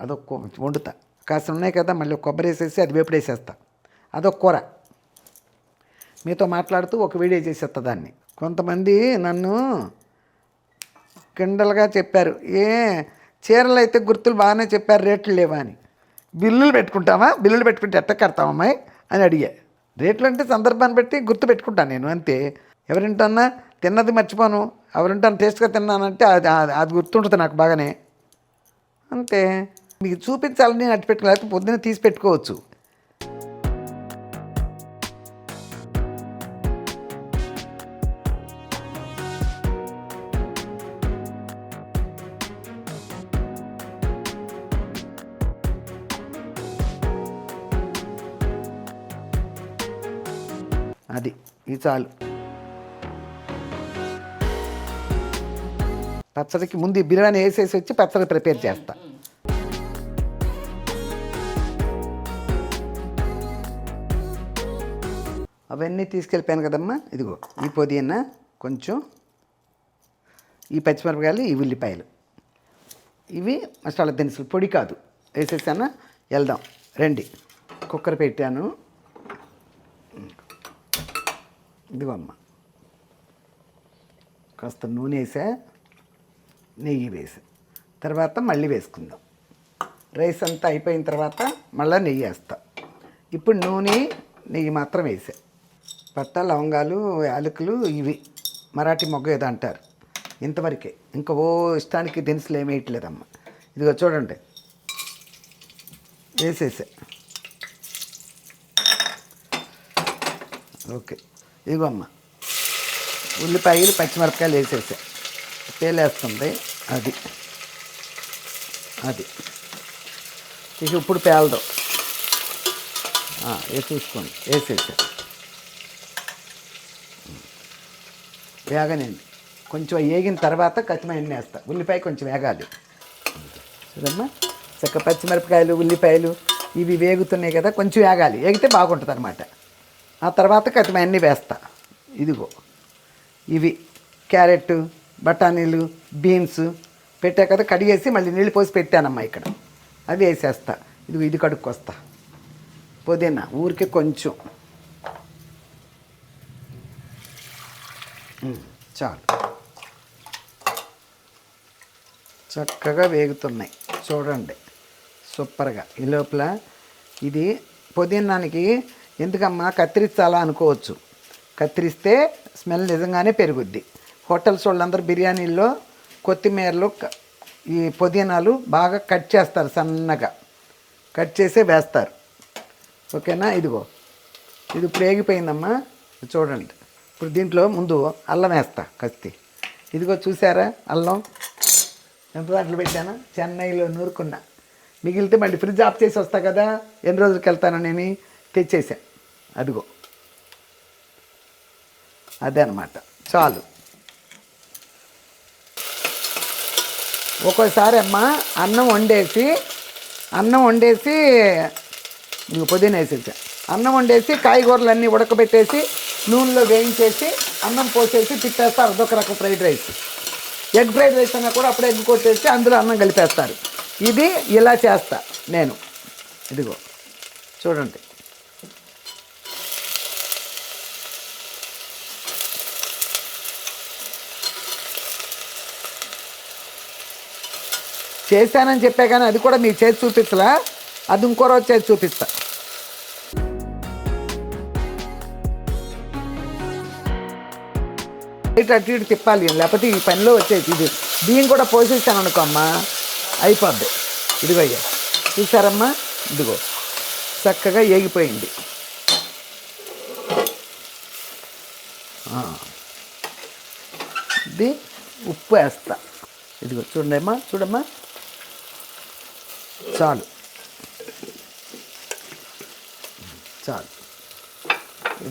అదొక వండుతా. కాస్త ఉన్నాయి కదా, మళ్ళీ కొబ్బరి వేసేసి అది వేపుడు వేసేస్తా. అదొక కూర. మీతో మాట్లాడుతూ ఒక వీడియో చేసేస్తా దాన్ని. కొంతమంది నన్ను కిండలుగా చెప్పారు, చీరలు అయితే గుర్తులు బాగానే చెప్పారు, రేట్లు లేవా అని. బిల్లులు పెట్టుకుంటామా, బిల్లులు పెట్టుకుంటే ఎట్ట కడతామమ్మాయి అని అడిగా. రేట్లు అంటే సందర్భాన్ని బట్టి గుర్తు పెట్టుకుంటాను నేను, అంతే. ఎవరింటన్నా తిన్నది మర్చిపోను, ఎవరింటాను టేస్ట్గా తిన్నానంటే అది గుర్తుంటుంది నాకు బాగానే, అంతే. మీకు చూపించాలని అట్టు పెట్టుకోలేకపోతే పొద్దున్న తీసి పెట్టుకోవచ్చు. అది ఇది చాలు. పచ్చడికి ముందు బిర్యానీ వేసేసి వచ్చి పచ్చడి ప్రిపేర్ చేస్తా. అవన్నీ తీసుకెళ్ళిపోయాను కదమ్మా. ఇదిగో ఈ పుదీనా కొంచెం, ఈ పచ్చిమిరపకాయలు, ఈ ఉల్లిపాయలు, ఇవి మసాలా దినుసులు, పొడి కాదు. వేసేసాను. వెళ్దాం రండి. కుక్కర్ పెట్టాను. ఇదిగో అమ్మ, కాస్త నూనె వేసా, నెయ్యి వేసా, తర్వాత మళ్ళీ వేసుకుందాం. రైస్ అంతా అయిపోయిన తర్వాత మళ్ళీ నెయ్యి వేస్తా. ఇప్పుడు నూనె, నెయ్యి మాత్రం వేసా. పట్ట, లవంగాలు, యాలకులు, ఇవి మరాఠీ మొగ్గ ఏదో అంటారు, ఇంతవరకే. ఇంకా ఇష్టానికి దినుసులు ఏమి వేయట్లేదమ్మ. ఇదిగో చూడండి, వేసేసా. ఓకే. ఇదిగో అమ్మ, ఉల్లిపాయలు, పచ్చిమిరపకాయలు వేసేసా. పేలేస్తుంది. అది అది ఇక ఇప్పుడు పేలదు. చూసుకోండి, వేసేసా. వేగనండి. కొంచెం వేగిన తర్వాత కచ్చిమిరపకాయలు వేస్తా. ఉల్లిపాయ కొంచెం వేగాలి. చూడమ్మా, చక్క పచ్చిమిరపకాయలు, ఉల్లిపాయలు ఇవి వేగుతున్నాయి కదా, కొంచెం వేగాలి. వేగితే బాగుంటుంది అనమాట. ఆ తర్వాత కచ్చిమిరపకాయలు వేస్తా. ఇదిగో ఇవి క్యారెట్, బఠానీలు, బీన్స్ పెట్టా కదా, కడిగేసి మళ్ళీ నీళ్ళు పోసి పెట్టానమ్మా ఇక్కడ. అవి వేసేస్తా. ఇది కడుక్కొస్తా. పుదీనా ఊరికే కొంచెం, చాలు. చక్కగా వేగుతున్నాయి చూడండి, సూపర్గా. ఈ లోపల ఇది పుదీనానికి ఎందుకమ్మా కత్తిరించాలా అనుకోవచ్చు. కత్తిరిస్తే స్మెల్ నిజంగానే పెరుగుద్ది. హోటల్స్ వాళ్ళందరూ బిర్యానీల్లో కొత్తిమీరలు, ఈ పుదీనాలు బాగా కట్ చేస్తారు, సన్నగా కట్ చేసే వేస్తారు. ఓకేనా. ఇదిగో ఇది ఇప్పుడు వేగిపోయిందమ్మా, చూడండి. ఇప్పుడు దీంట్లో ముందు అల్లం వేస్తా కత్తి. ఇదిగో చూసారా అల్లం ఎంత దాంట్లో పెట్టాను. చెన్నైలో నూరుకున్నా. మిగిలితే మళ్ళీ ఫ్రిడ్జ్ ఆఫ్ చేసి వస్తా కదా, ఎన్ని రోజులకి వెళ్తాను నేను తెచ్చేసా. అదిగో అదే అనమాట. చాలు. ఒక్కోసారి అమ్మ అన్నం వండేసి పుదీనా వేసేసా. అన్నం వండేసి కాయగూరలన్నీ ఉడకబెట్టేసి నూనెలో వేయించేసి అన్నం పోసేసి తిప్పేస్తారు. అదొక రకం fried rice. Egg fried rice అన్నా కూడా అప్పుడు ఎగ్ కొట్టేసి అందులో అన్నం కలిపేస్తారు. ఇది ఇలా చేస్తా నేను. ఇదిగో చూడండి. చేశానని చెప్పే కానీ అది కూడా మీ చేతి చూపించలా, అది ఇంకో రోజు చేసి చూపిస్తా. అటు ఇటు తిప్పాలి, లేకపోతే ఈ పనిలో వచ్చేది. ఇది బియ్యం కూడా పోసేసాను అనుకో అమ్మా, అయిపోద్ది. ఇదిగో అయ్యా చూసారమ్మా, ఇదిగో చక్కగా ఏగిపోయింది. ఇది ఉప్పు వేస్తా. ఇదిగో చూడమ్మా చాలు.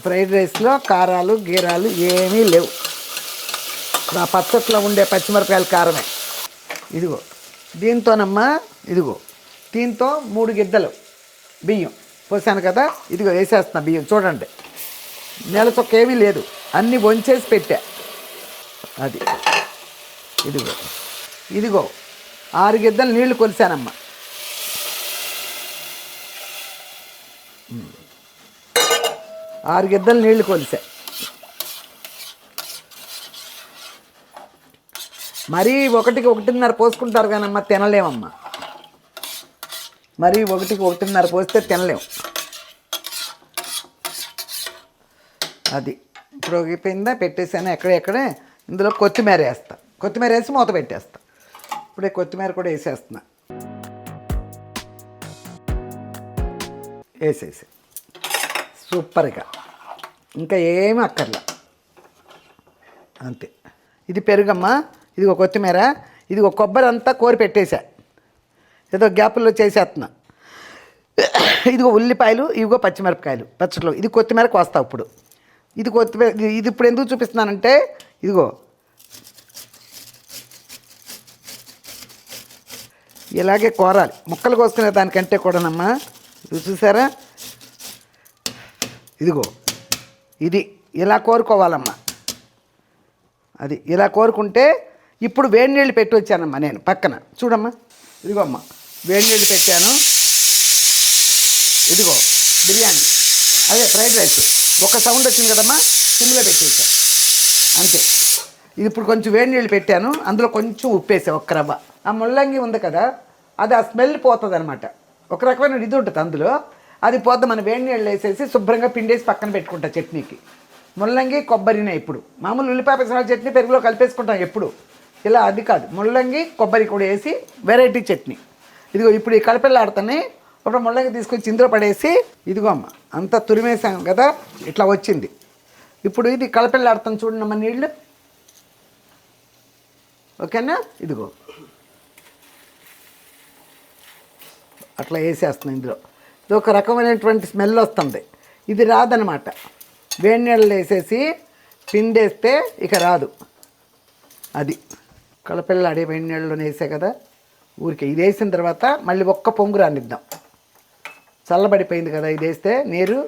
ఫ్రైడ్ రైస్లో కారాలు గీరాలు ఏమీ లేవు. నా పచ్చట్లో ఉండే పచ్చిమిరపకాయల కారమే. ఇదిగో దీంతోనమ్మా, ఇదిగో దీంతో 3 గిద్దలు బియ్యం పోసాను కదా, ఇదిగో వేసేస్తున్నా బియ్యం. చూడండి, నెల చొక్క ఏమీ లేదు, అన్నీ వంచేసి పెట్టా. అది ఇదిగో 6 గిద్దలు నీళ్లు కొలిసానమ్మా. 6 గిద్దలు నీళ్లు కొలిసా. మరీ 1కి 1.5 పోసుకుంటారు కానమ్మా, తినలేమమ్మా. మరీ 1కి 1.5 పోస్తే తినలేము. అది ఇప్పుడు అయిపోయిందా, పెట్టేసాను. ఎక్కడే ఇందులో కొత్తిమీర వేస్తా. కొత్తిమీర వేసి మూత పెట్టేస్తా. ఇప్పుడే కొత్తిమీర కూడా వేసేస్తున్నా. వేసేసి సూపర్గా, ఇంకా ఏమీ అక్కర్లా, అంతే. ఇది పెరుగమ్మా, ఇది ఒక కొత్తిమీర, ఇది ఒక కొబ్బరి అంతా కోరి పెట్టేశా, ఏదో గ్యాపుల్లో చేసేస్తున్నా. ఇదిగో ఉల్లిపాయలు, ఇదిగో పచ్చిమిరపకాయలు పచ్చట్లో. ఇది కొత్తిమీర కోస్తా ఇప్పుడు. ఇది కొత్తిమీర. ఇది ఇప్పుడు ఎందుకు చూపిస్తున్నానంటే, ఇదిగో ఇలాగే కోరాలి, ముక్కలు కోసుకునే దానికంటే కూడానమ్మా. ఇది చూసారా, ఇదిగో ఇది ఇలా కోరుకోవాలమ్మా. అది ఇలా కోరుకుంటే ఇప్పుడు వేడి నీళ్ళు పెట్టి వచ్చానమ్మా నేను పక్కన. చూడమ్మా, ఇదిగో అమ్మ వేడి నీళ్ళు పెట్టాను. ఇదిగో బిర్యానీ, అదే ఫ్రైడ్ రైస్. ఒక సౌండ్ వచ్చింది కదమ్మా, సిమ్లో పెట్టేసా అంతే. ఇది ఇప్పుడు కొంచెం వేడి నీళ్ళు పెట్టాను, అందులో కొంచెం ఉప్పేసా, ఒక్క రవ్వ. ఆ ముల్లంగి ఉంది కదా, అది ఆ స్మెల్ పోతుంది అనమాట. ఒక రకమైన ఇది ఉంటుంది అందులో, అది పోద్ది. మన వేడి నీళ్ళు వేసేసి శుభ్రంగా పిండేసి పక్కన పెట్టుకుంటా చట్నీకి. ముల్లంగి కొబ్బరినే ఇప్పుడు మామూలు ఉల్లిపాయ పచ్చిమిరపకాయ చట్నీ పెరుగులో కలిపేసుకుంటాం ఎప్పుడు, ఇలా అది కాదు. ముల్లంగి కొబ్బరి కూడా వేసి వెరైటీ చట్నీ. ఇదిగో ఇప్పుడు ఈ కలపెళ్ళాడుతానే ఒక ముల్లంగి తీసుకొచ్చి ఇందులో పడేసి, ఇదిగో అమ్మ అంతా తురిమేసాం కదా, ఇట్లా వచ్చింది. ఇప్పుడు ఇది కలపెళ్ళాడుతాను చూడమ్మా నీళ్ళు, ఓకేనా. ఇదిగో అట్లా వేసేస్తున్నాను ఇందులో. ఇది ఒక రకమైనటువంటి స్మెల్ వస్తుంది, ఇది రాదనమాట. వేడి నీళ్ళు వేసేసి పిండేస్తే ఇక రాదు. అది కలపెళ్ళాడే వేడి నీళ్ళలో వేసే కదా ఊరికే. ఇది వేసిన తర్వాత మళ్ళీ ఒక్క పొంగు రానిద్దాం, చల్లబడిపోయింది కదా ఇది వేస్తే నీరు.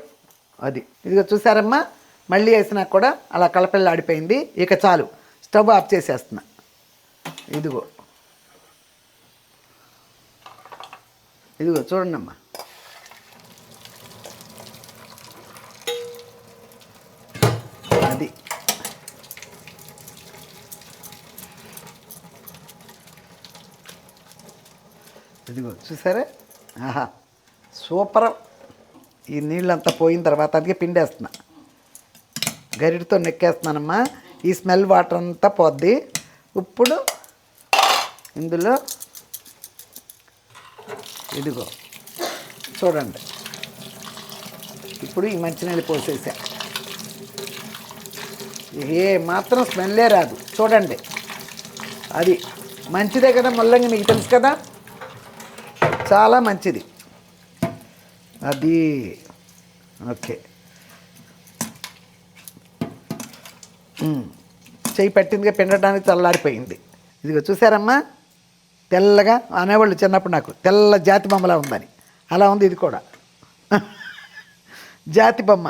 అది ఇదిగో చూసారమ్మా, మళ్ళీ వేసినా కూడా అలా కలపెళ్ళాడిపోయింది. ఇక చాలు, స్టవ్ ఆఫ్ చేసేస్తున్నా. ఇదిగో ఇదిగో చూడండమ్మా, అది ఇదిగో చూసారా, ఆహా సూపర్. ఈ నీళ్ళంతా పోయిన తర్వాత అందుకే పిండేస్తున్నా, గరిటితో నెక్కేస్తున్నానమ్మా. ఈ స్మెల్ వాటర్ అంతా పోద్ది. ఇప్పుడు ఇందులో ఇదిగో చూడండి, ఇప్పుడు ఈ మంచినీళ్ళు పోసేసా. ఏ మాత్రం స్మెల్లే రాదు చూడండి. అది మంచిదే కదా ముల్లంగి, మీకు తెలుసు కదా, చాలా మంచిది అది. ఓకే, చెయ్యి పట్టిందిగా పిండడానికి చల్లారిపోయింది. ఇదిగో చూసారమ్మా, తెల్లగా అనేవాళ్ళు చిన్నప్పుడు నాకు, తెల్ల జాతి బొమ్మలా ఉందని. అలా ఉంది ఇది కూడా జాతి బొమ్మ.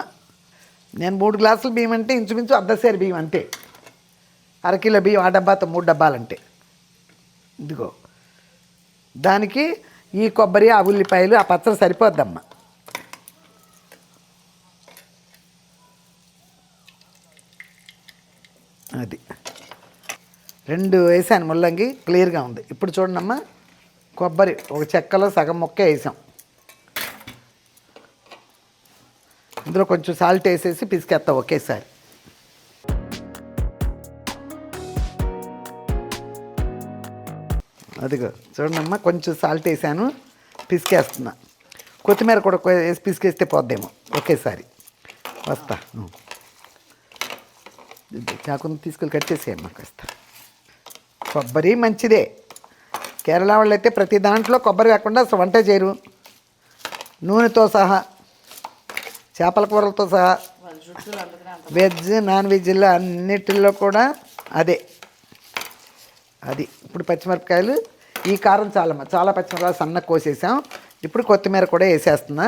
నేను 3 గ్లాసులు బియ్యం అంటే ఇంచుమించు అర్ధసేరు బియ్యం అంతే. అరకిలో బియ్యం ఆ డబ్బాతో 3 డబ్బాలంటే. ఇదిగో దానికి ఈ కొబ్బరి, ఆ ఉల్లిపాయలు, ఆ పచ్చడి సరిపోద్దమ్మా. అది 2 వేసాను ముల్లంగి, క్లియర్గా ఉంది. ఇప్పుడు చూడండమ్మా, కొబ్బరి ఒక చెక్కలో సగం ముక్క వేసాం. ఇందులో కొంచెం సాల్ట్ వేసేసి పిసికేస్తాం ఒకేసారి. అదిగో చూడండమ్మా, కొంచెం సాల్ట్ వేసాను, పిసికేస్తున్నా. కొత్తిమీర కూడా వేసి పిసికేస్తే పోద్దేమో ఒకేసారి. వస్తా, కాకుండా తీసుకెళ్ళి కట్ చేసేయమ్మా కాస్త. కొబ్బరి మంచిదే. కేరళ వాళ్ళు అయితే ప్రతి దాంట్లో కొబ్బరి కాకుండా అసలు వంట చేయరు, నూనెతో సహా, చేపల కూరలతో సహా, వెజ్ నాన్ వెజ్లో అన్నిటిల్లో కూడా అదే. అది ఇప్పుడు పచ్చిమిరపకాయలు, ఈ కారం చాలమ్మా, చాలా పచ్చిమిరపకాయలు సన్నగా కోసేసాం. ఇప్పుడు కొత్తిమీర కూడా వేసేస్తున్నా.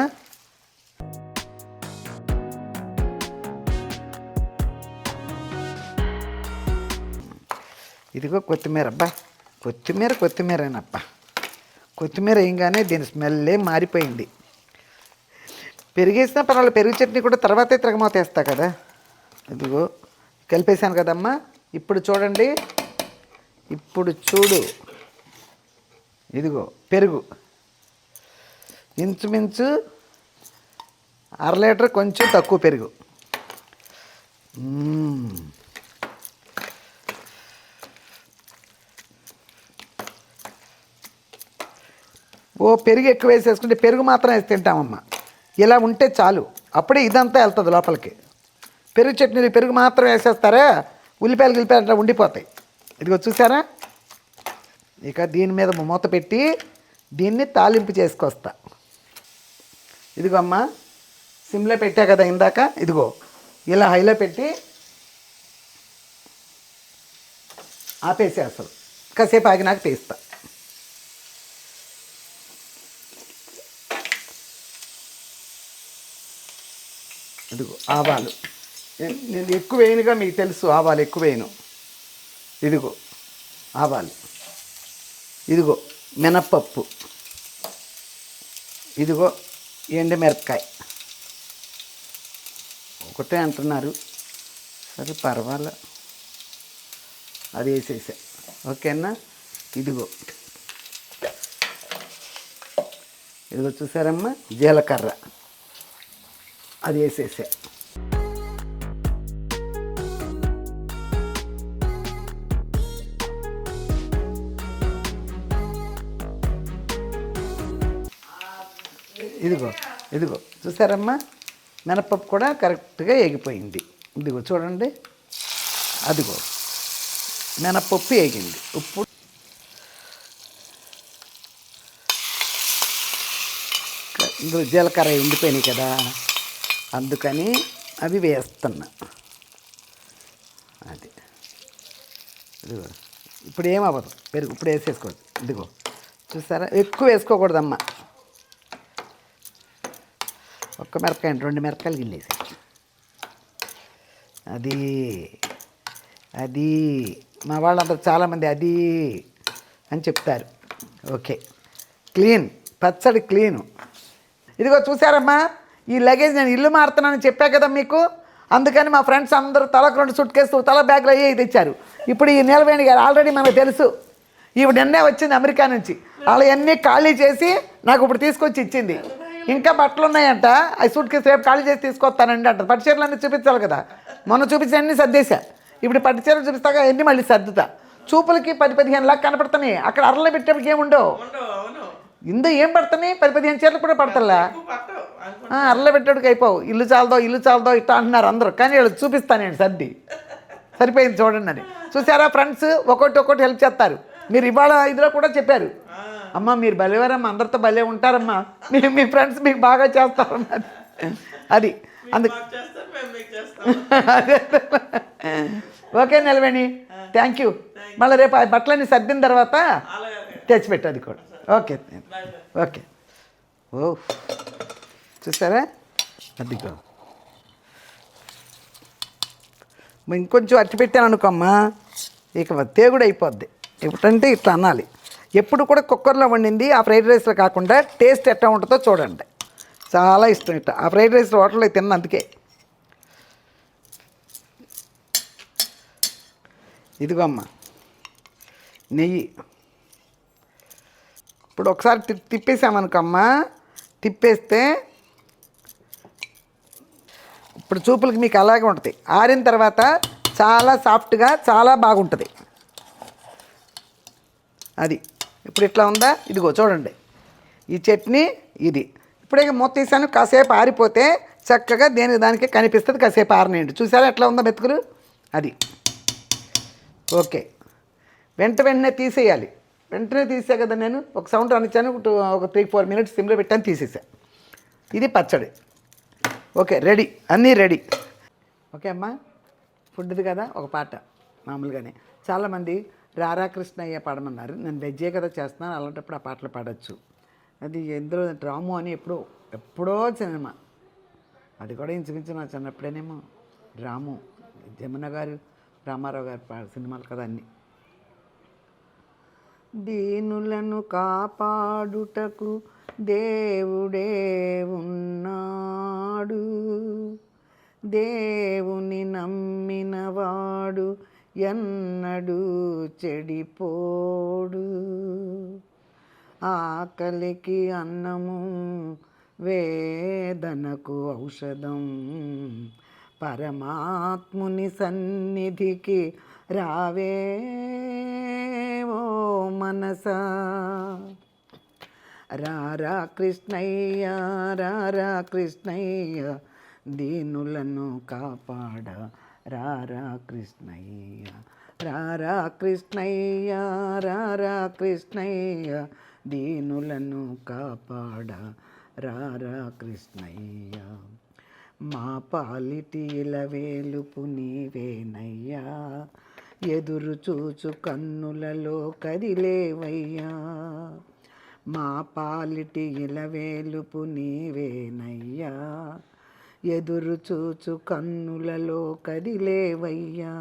ఇదిగో కొత్తిమీర. అబ్బా కొత్తిమీరేనబ్బా. కొత్తిమీర వేయగానే దీని స్మెల్లే మారిపోయింది. పెరిగేసినా పర్వాలేదు, పెరుగు చట్నీ కూడా తర్వాతే తిరగమాత వేస్తా కదా. ఇదిగో కలిపేసాను కదమ్మా. ఇప్పుడు చూడండి, ఇప్పుడు చూడు, ఇదిగో పెరుగు ఇంచుమించు 1/2 లీటర్, కొంచెం తక్కువ పెరుగు. పెరుగు ఎక్కువ వేసేసుకుంటే పెరుగు మాత్రం వేసి తింటామమ్మా. ఇలా ఉంటే చాలు, అప్పుడే ఇదంతా వెళ్తుంది లోపలికి. పెరుగు చట్నీలు పెరుగు మాత్రం వేసేస్తారా, ఉల్లిపాయలు గిల్లిపాయలు అట్లా ఉండిపోతాయి. ఇదిగో చూసారా. ఇక దీని మీద మూత పెట్టి దీన్ని తాలింపు చేసుకొస్తా. ఇదిగో అమ్మా, సిమ్లో పెట్టా కదా ఇందాక, ఇదిగో ఇలా హైలో పెట్టి ఆపేసి అసలు కాసేపు ఆగినాక తీస్తా. ఇదిగో ఆవాలు నేను ఎక్కువ వేయనుగా, మీకు తెలుసు ఆవాలు ఎక్కువ వేయను. ఇదిగో ఆవాలు, ఇదిగో మినప్పప్పు, ఇదిగో ఎండుమిరపకాయ. ఒకటే అంటున్నారు, సరే పర్వాలే, అది వేసేసా. ఓకేనా? ఇదిగో ఇదిగో చూసారమ్మా, జీలకర్ర, అది వేసేసా. ఇదిగో ఇదిగో చూసారమ్మా, మినపప్పు కూడా కరెక్ట్గా ఎగిపోయింది. ఇదిగో చూడండి, అదిగో మినపప్పు వేగింది. ఉప్పు, ఇందులో జీలకర్ర ఉండిపోయినాయి కదా, అందుకని అవి వేస్తున్నా. అది ఇదిగో ఇప్పుడు ఏమవ్వదు, పెరుగు ఇప్పుడు వేసేసుకోవద్దు. ఇదిగో చూసారా, ఎక్కువ వేసుకోకూడదమ్మా. ఒక్క మిరపకాయ 2 మిరపకాయలు గిల్లేసి, అది అది మా వాళ్ళందరూ చాలామంది అది అని చెప్తారు. ఓకే, క్లీన్, పచ్చడి క్లీను. ఇదిగో చూసారమ్మా, ఈ లగేజ్ నేను ఇల్లు మారుతున్నానని చెప్పా కదా మీకు, అందుకని మా ఫ్రెండ్స్ అందరూ తలకు 2 సూట్ కేసు, తల బ్యాగ్లో అయ్యి తెచ్చారు. ఇప్పుడు ఈ నీలవేణి గారు ఆల్రెడీ మనకు తెలుసు, ఈవిడ నిన్నే వచ్చింది అమెరికా నుంచి, వాళ్ళవన్నీ ఖాళీ చేసి నాకు ఇప్పుడు తీసుకొచ్చి ఇచ్చింది. ఇంకా బట్టలు ఉన్నాయంట, ఆ సూట్ కేసు రేపు ఖాళీ చేసి తీసుకొస్తానండి అంట. పట్టు చీరలు అన్నీ చూపించాలి కదా, మొన్న చూపించి అన్నీ సర్దేశా. ఇప్పుడు పట్టు చీరలు చూపిస్తాగా అన్నీ మళ్ళీ సర్దుతా. చూపులకి 10-15 లాగా కనపడుతున్నాయి, అక్కడ అరలో పెట్టేప్పటికి ఏముండవు. ఇందు ఏం పడుతున్నాయి, 10-15 చీరలు కూడా పడతలే, అరలో పెట్టేటికి అయిపోవు. ఇల్లు చాలదో ఇట్లా అంటున్నారు అందరూ, కానీ వాళ్ళు చూపిస్తానండి సర్ది, సరిపోయింది చూడండి అని. చూసారా ఫ్రెండ్స్, ఒక్కొక్కటి హెల్ప్ చేస్తారు. మీరు ఇవాళ ఇదిలో కూడా చెప్పారు, అమ్మ మీరు భలేవారమ్మా, అందరితో భలే ఉంటారమ్మా, మీ ఫ్రెండ్స్ మీకు బాగా చేస్తారమ్మా. అది అందుకు అదే. Okay Neelaveni, thank you. మళ్ళీ రేపు ఆ బట్టలన్నీ సర్దిన తర్వాత తెచ్చిపెట్టు అది కూడా. Okay okay. ఓ చూసారా, అదిగో ఇంకొంచెం అట్టి పెట్టాను అనుకోమ్మా, ఇక తేగుడు అయిపోద్ది. ఎప్పుడంటే ఇట్లా అనాలి. ఎప్పుడు కూడా కుక్కర్లో వండింది ఆ ఫ్రైడ్ రైస్లో కాకుండా టేస్ట్ ఎట్లా ఉంటుందో చూడండి, చాలా ఇష్టం ఇట్లా. ఆ ఫ్రైడ్ రైస్ హోటల్లో తిన్న, అందుకే. ఇదిగో అమ్మ నెయ్యి. ఇప్పుడు ఒకసారి తిప్పేసామనుకమ్మా, తిప్పేస్తే ఇప్పుడు చూపులకి మీకు అలాగే ఉంటుంది. ఆరిన తర్వాత చాలా సాఫ్ట్గా చాలా బాగుంటుంది. అది ఇప్పుడు ఇట్లా ఉందా, ఇదిగో చూడండి ఈ చట్నీ ఇది. ఇప్పుడే మూత తీసాను, కాసేపు ఆరిపోతే చక్కగా దానికి కనిపిస్తుంది. కాసేపు ఆరనేయండి. చూసారా ఎట్లా ఉందో మెతుకులు, అది. ఓకే, వెంటనే తీసేయాలి. వెంటనే తీసే కదా నేను ఒక సౌండ్ అనిచ్చాను, ఒక 3-4 మినిట్స్ సిమ్లో పెట్టాను, తీసేసా. ఇది పచ్చడి. ఓకే, రెడీ, అన్నీ రెడీ. ఓకే అమ్మా, ఫుడ్ది కదా ఒక పాట మామూలుగానే. చాలామంది రారా కృష్ణయ్య పాడమన్నారు, నేను వెజ్జే కదా చేస్తున్నాను, అలాంటప్పుడు ఆ పాటలు పాడచ్చు. అది ఎందులో డ్రాము అని ఎప్పుడో సినిమా, అది కూడా ఇంచుమించు నా చిన్నప్పుడేనేమో. రాము, జమున గారు, రామారావు గారు సినిమాలు కదా అన్నీ. దీనులను కాపాడుటకు దేవుడే ఉన్నాడు, దేవుని నమ్మినవాడు ఎన్నడూ చెడిపోడు, ఆకలికి అన్నము వేదనకు ఔషధం, పరమాత్ముని సన్నిధికి రావే ఓ మనసా, రారా కృష్ణయ్య రారా కృష్ణయ్య, దీనులను కాపాడ రారా కృష్ణయ్య, రారా కృష్ణయ్య రారా కృష్ణయ్య, దీనులను కాపాడ రారా కృష్ణయ్య, మా పాలిటి ఇలవేలుపు నీవేనయ్యా, ఎదురు చూచు కన్నులలో కదిలేవయ్యా, మా పాలిటి ఇలవేలుపు నీవేనయ్యా, ఎదురు చూచు కన్నులలో కదిలేవయ్యా,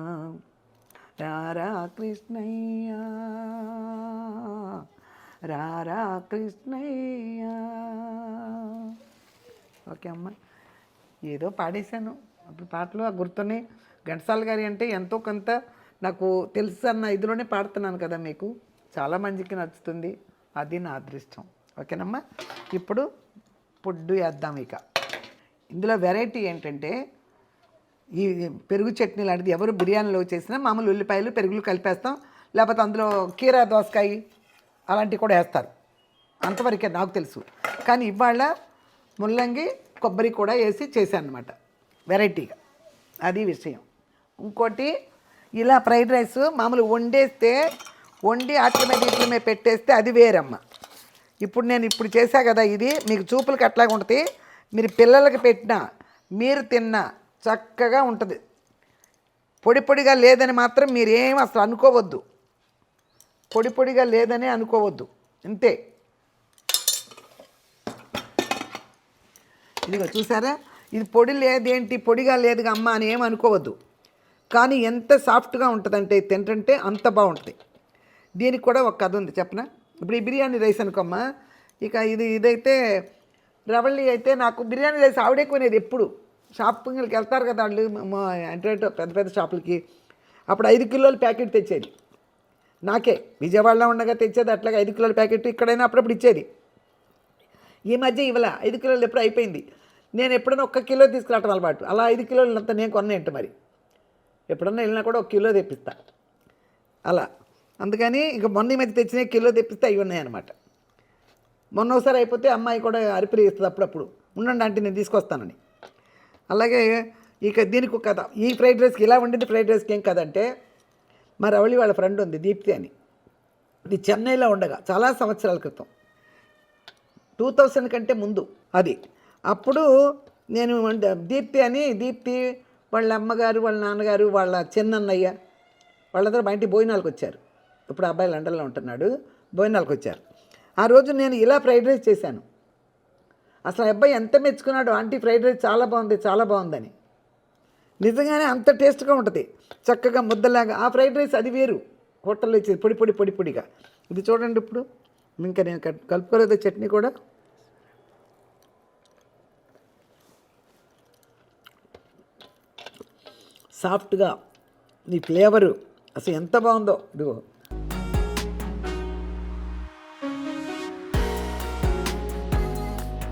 రారా కృష్ణయ్య రారా కృష్ణయ్య. ఓకే అమ్మ, ఏదో పాడేశాను. అప్పుడు పాటలు గుర్తున్నాయి. ఘంటసాల గారి అంటే ఎంతో కొంత నాకు తెలుసు అన్న ఇదిలోనే పాడుతున్నాను కదా, మీకు చాలా మందికి నచ్చుతుంది. అది నా అదృష్టం. ఓకేనమ్మా, ఇప్పుడు పొడ్డు వేద్దాం. ఇక ఇందులో వెరైటీ ఏంటంటే ఈ పెరుగు చట్నీ లాంటిది ఎవరు బిర్యానీలో చేసినా మామూలు ఉల్లిపాయలు పెరుగులు కలిపేస్తాం, లేకపోతే అందులో కీరా దోసకాయ అలాంటివి కూడా వేస్తారు. అంతవరకే నాకు తెలుసు. కానీ ఇవాళ ముల్లంగి కొబ్బరి కూడా వేసి చేశాను అనమాట, వెరైటీగా. అది విషయం. ఇంకోటి, ఇలా ఫ్రైడ్ రైస్ మామూలు వండి అట్ల మీద పెట్టేస్తే అది వేరమ్మ. ఇప్పుడు నేను చేశా కదా, ఇది మీకు చూపులకు అట్లాగా ఉంటుంది. మీరు పిల్లలకి పెట్టినా మీరు తిన్నా చక్కగా ఉంటుంది. పొడి పొడిగా లేదని మాత్రం మీరేం అసలు అనుకోవద్దు. పొడి పొడిగా లేదని అనుకోవద్దు, అంతే. ఇదిగో చూసారా, ఇది పొడి లేదేంటి, పొడిగా లేదుగా అమ్మ అని ఏం అనుకోవద్దు. కానీ ఎంత సాఫ్ట్గా ఉంటుందంటే తింటుంటే అంత బాగుంటుంది. దీనికి కూడా ఒక కథ ఉంది చెప్పనా. ఇప్పుడు ఈ బిర్యానీ రైస్ అనుకోమ్మా, ఇక ఇదైతే రవళ్ళి అయితే నాకు బిర్యానీ రైస్ ఆవిడే కొనేది. ఎప్పుడు షాపింగ్కి వెళ్తారు కదా వాళ్ళు, అంటే పెద్ద పెద్ద షాపులకి, అప్పుడు 5 కిలోల ప్యాకెట్ తెచ్చేది. నాకే విజయవాడలో ఉండగా తెచ్చేది. అట్లాగే 5 కిలోల ప్యాకెట్ ఇక్కడైనా అప్పుడప్పుడు ఇచ్చేది. ఈ మధ్య ఇవ్వాల 5 కిలోలు ఎప్పుడు అయిపోయింది. నేను ఎప్పుడైనా 1 కిలో తీసుకురావటం అలవాటు. అలా 5 కిలోలు అంతా నేను కొన్నేంటి మరి. ఎప్పుడన్నా వెళ్ళినా కూడా 1 కిలో తెప్పిస్తా అలా. అందుకని ఇక మొన్న ఈ మధ్య తెచ్చిన కిలో తెప్పిస్తే అవి ఉన్నాయన్నమాట. మొన్న ఒకసారి అయిపోతే అమ్మాయి కూడా అరిపిరి ఇస్తుంది అప్పుడప్పుడు, ఉండండి అంటే నేను తీసుకొస్తానని. అలాగే ఇక దీనికి ఒక కథ. ఈ ఫ్రైడ్ రైస్కి ఇలా వండింది, ఫ్రైడ్ రైస్కి ఏం కదంటే, మా రవళి వాళ్ళ ఫ్రెండ్ ఉంది దీప్తి అని. ఇది చెన్నైలో ఉండగా చాలా సంవత్సరాల క్రితం, 2000 కంటే ముందు అది. అప్పుడు నేను దీప్తి వాళ్ళ అమ్మగారు, వాళ్ళ నాన్నగారు, వాళ్ళ చిన్నన్నయ్య వాళ్ళందరూ మా ఇంటికి భోజనాలకు వచ్చారు. ఇప్పుడు అబ్బాయి లండన్లో ఉంటున్నాడు. భోజనాలకు వచ్చారు. ఆ రోజు నేను ఇలా ఫ్రైడ్ రైస్ చేశాను. అసలు అబ్బాయి ఎంత మెచ్చుకున్నాడు, ఆంటీ ఫ్రైడ్ రైస్ చాలా బాగుంది, చాలా బాగుందని. నిజంగానే అంత టేస్ట్గా ఉంటుంది, చక్కగా ముద్దలాగా. ఆ ఫ్రైడ్ రైస్ అది వేరు, హోటల్లో ఇచ్చేది పొడి పొడిగా. ఇది చూడండి. ఇప్పుడు ఇంకా నేను కలుపుకోలేదు చట్నీ కూడా. సాఫ్ట్గా ఈ ఫ్లేవరు అసలు ఎంత బాగుందో. ఇదిగో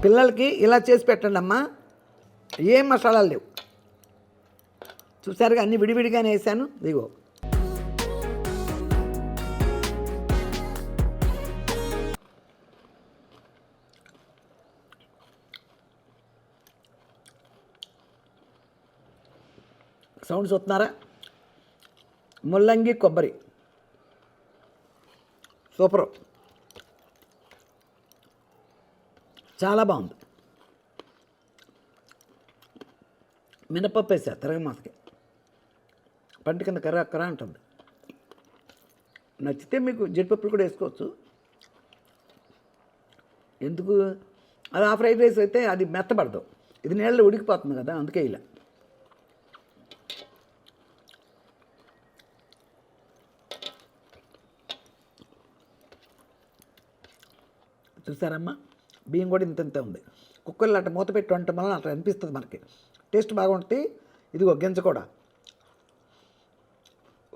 పిల్లలకి ఇలా చేసి పెట్టండి అమ్మా. ఏం మసాలాలు లేవు, చూసారుగా, అన్నీ విడివిడిగానే వేసాను. ఇదిగో సౌండ్స్ వస్తున్నారా. ముల్లంగి కొబ్బరి సూపరు, చాలా బాగుంది. మినపప్పు వేసా తిరగమాతకి, పంట కింద కర్ర ఉంటుంది. నచ్చితే మీకు జీడిపప్పులు కూడా వేసుకోవచ్చు. ఎందుకు అది ఆ ఫ్రైడ్ రైస్ అయితే అది మెత్తబడదు, ఇది నీళ్ళలో ఉడికిపోతుంది కదా, అందుకే ఇలా. చూసారమ్మా, బియ్యం కూడా ఇంత ఉంది. కుక్కర్లో అట్లా మూత పెట్టి వంటం వల్ల అట్లా అనిపిస్తుంది మనకి, టేస్ట్ బాగుంటుంది. ఇదిగో గింజ కూడా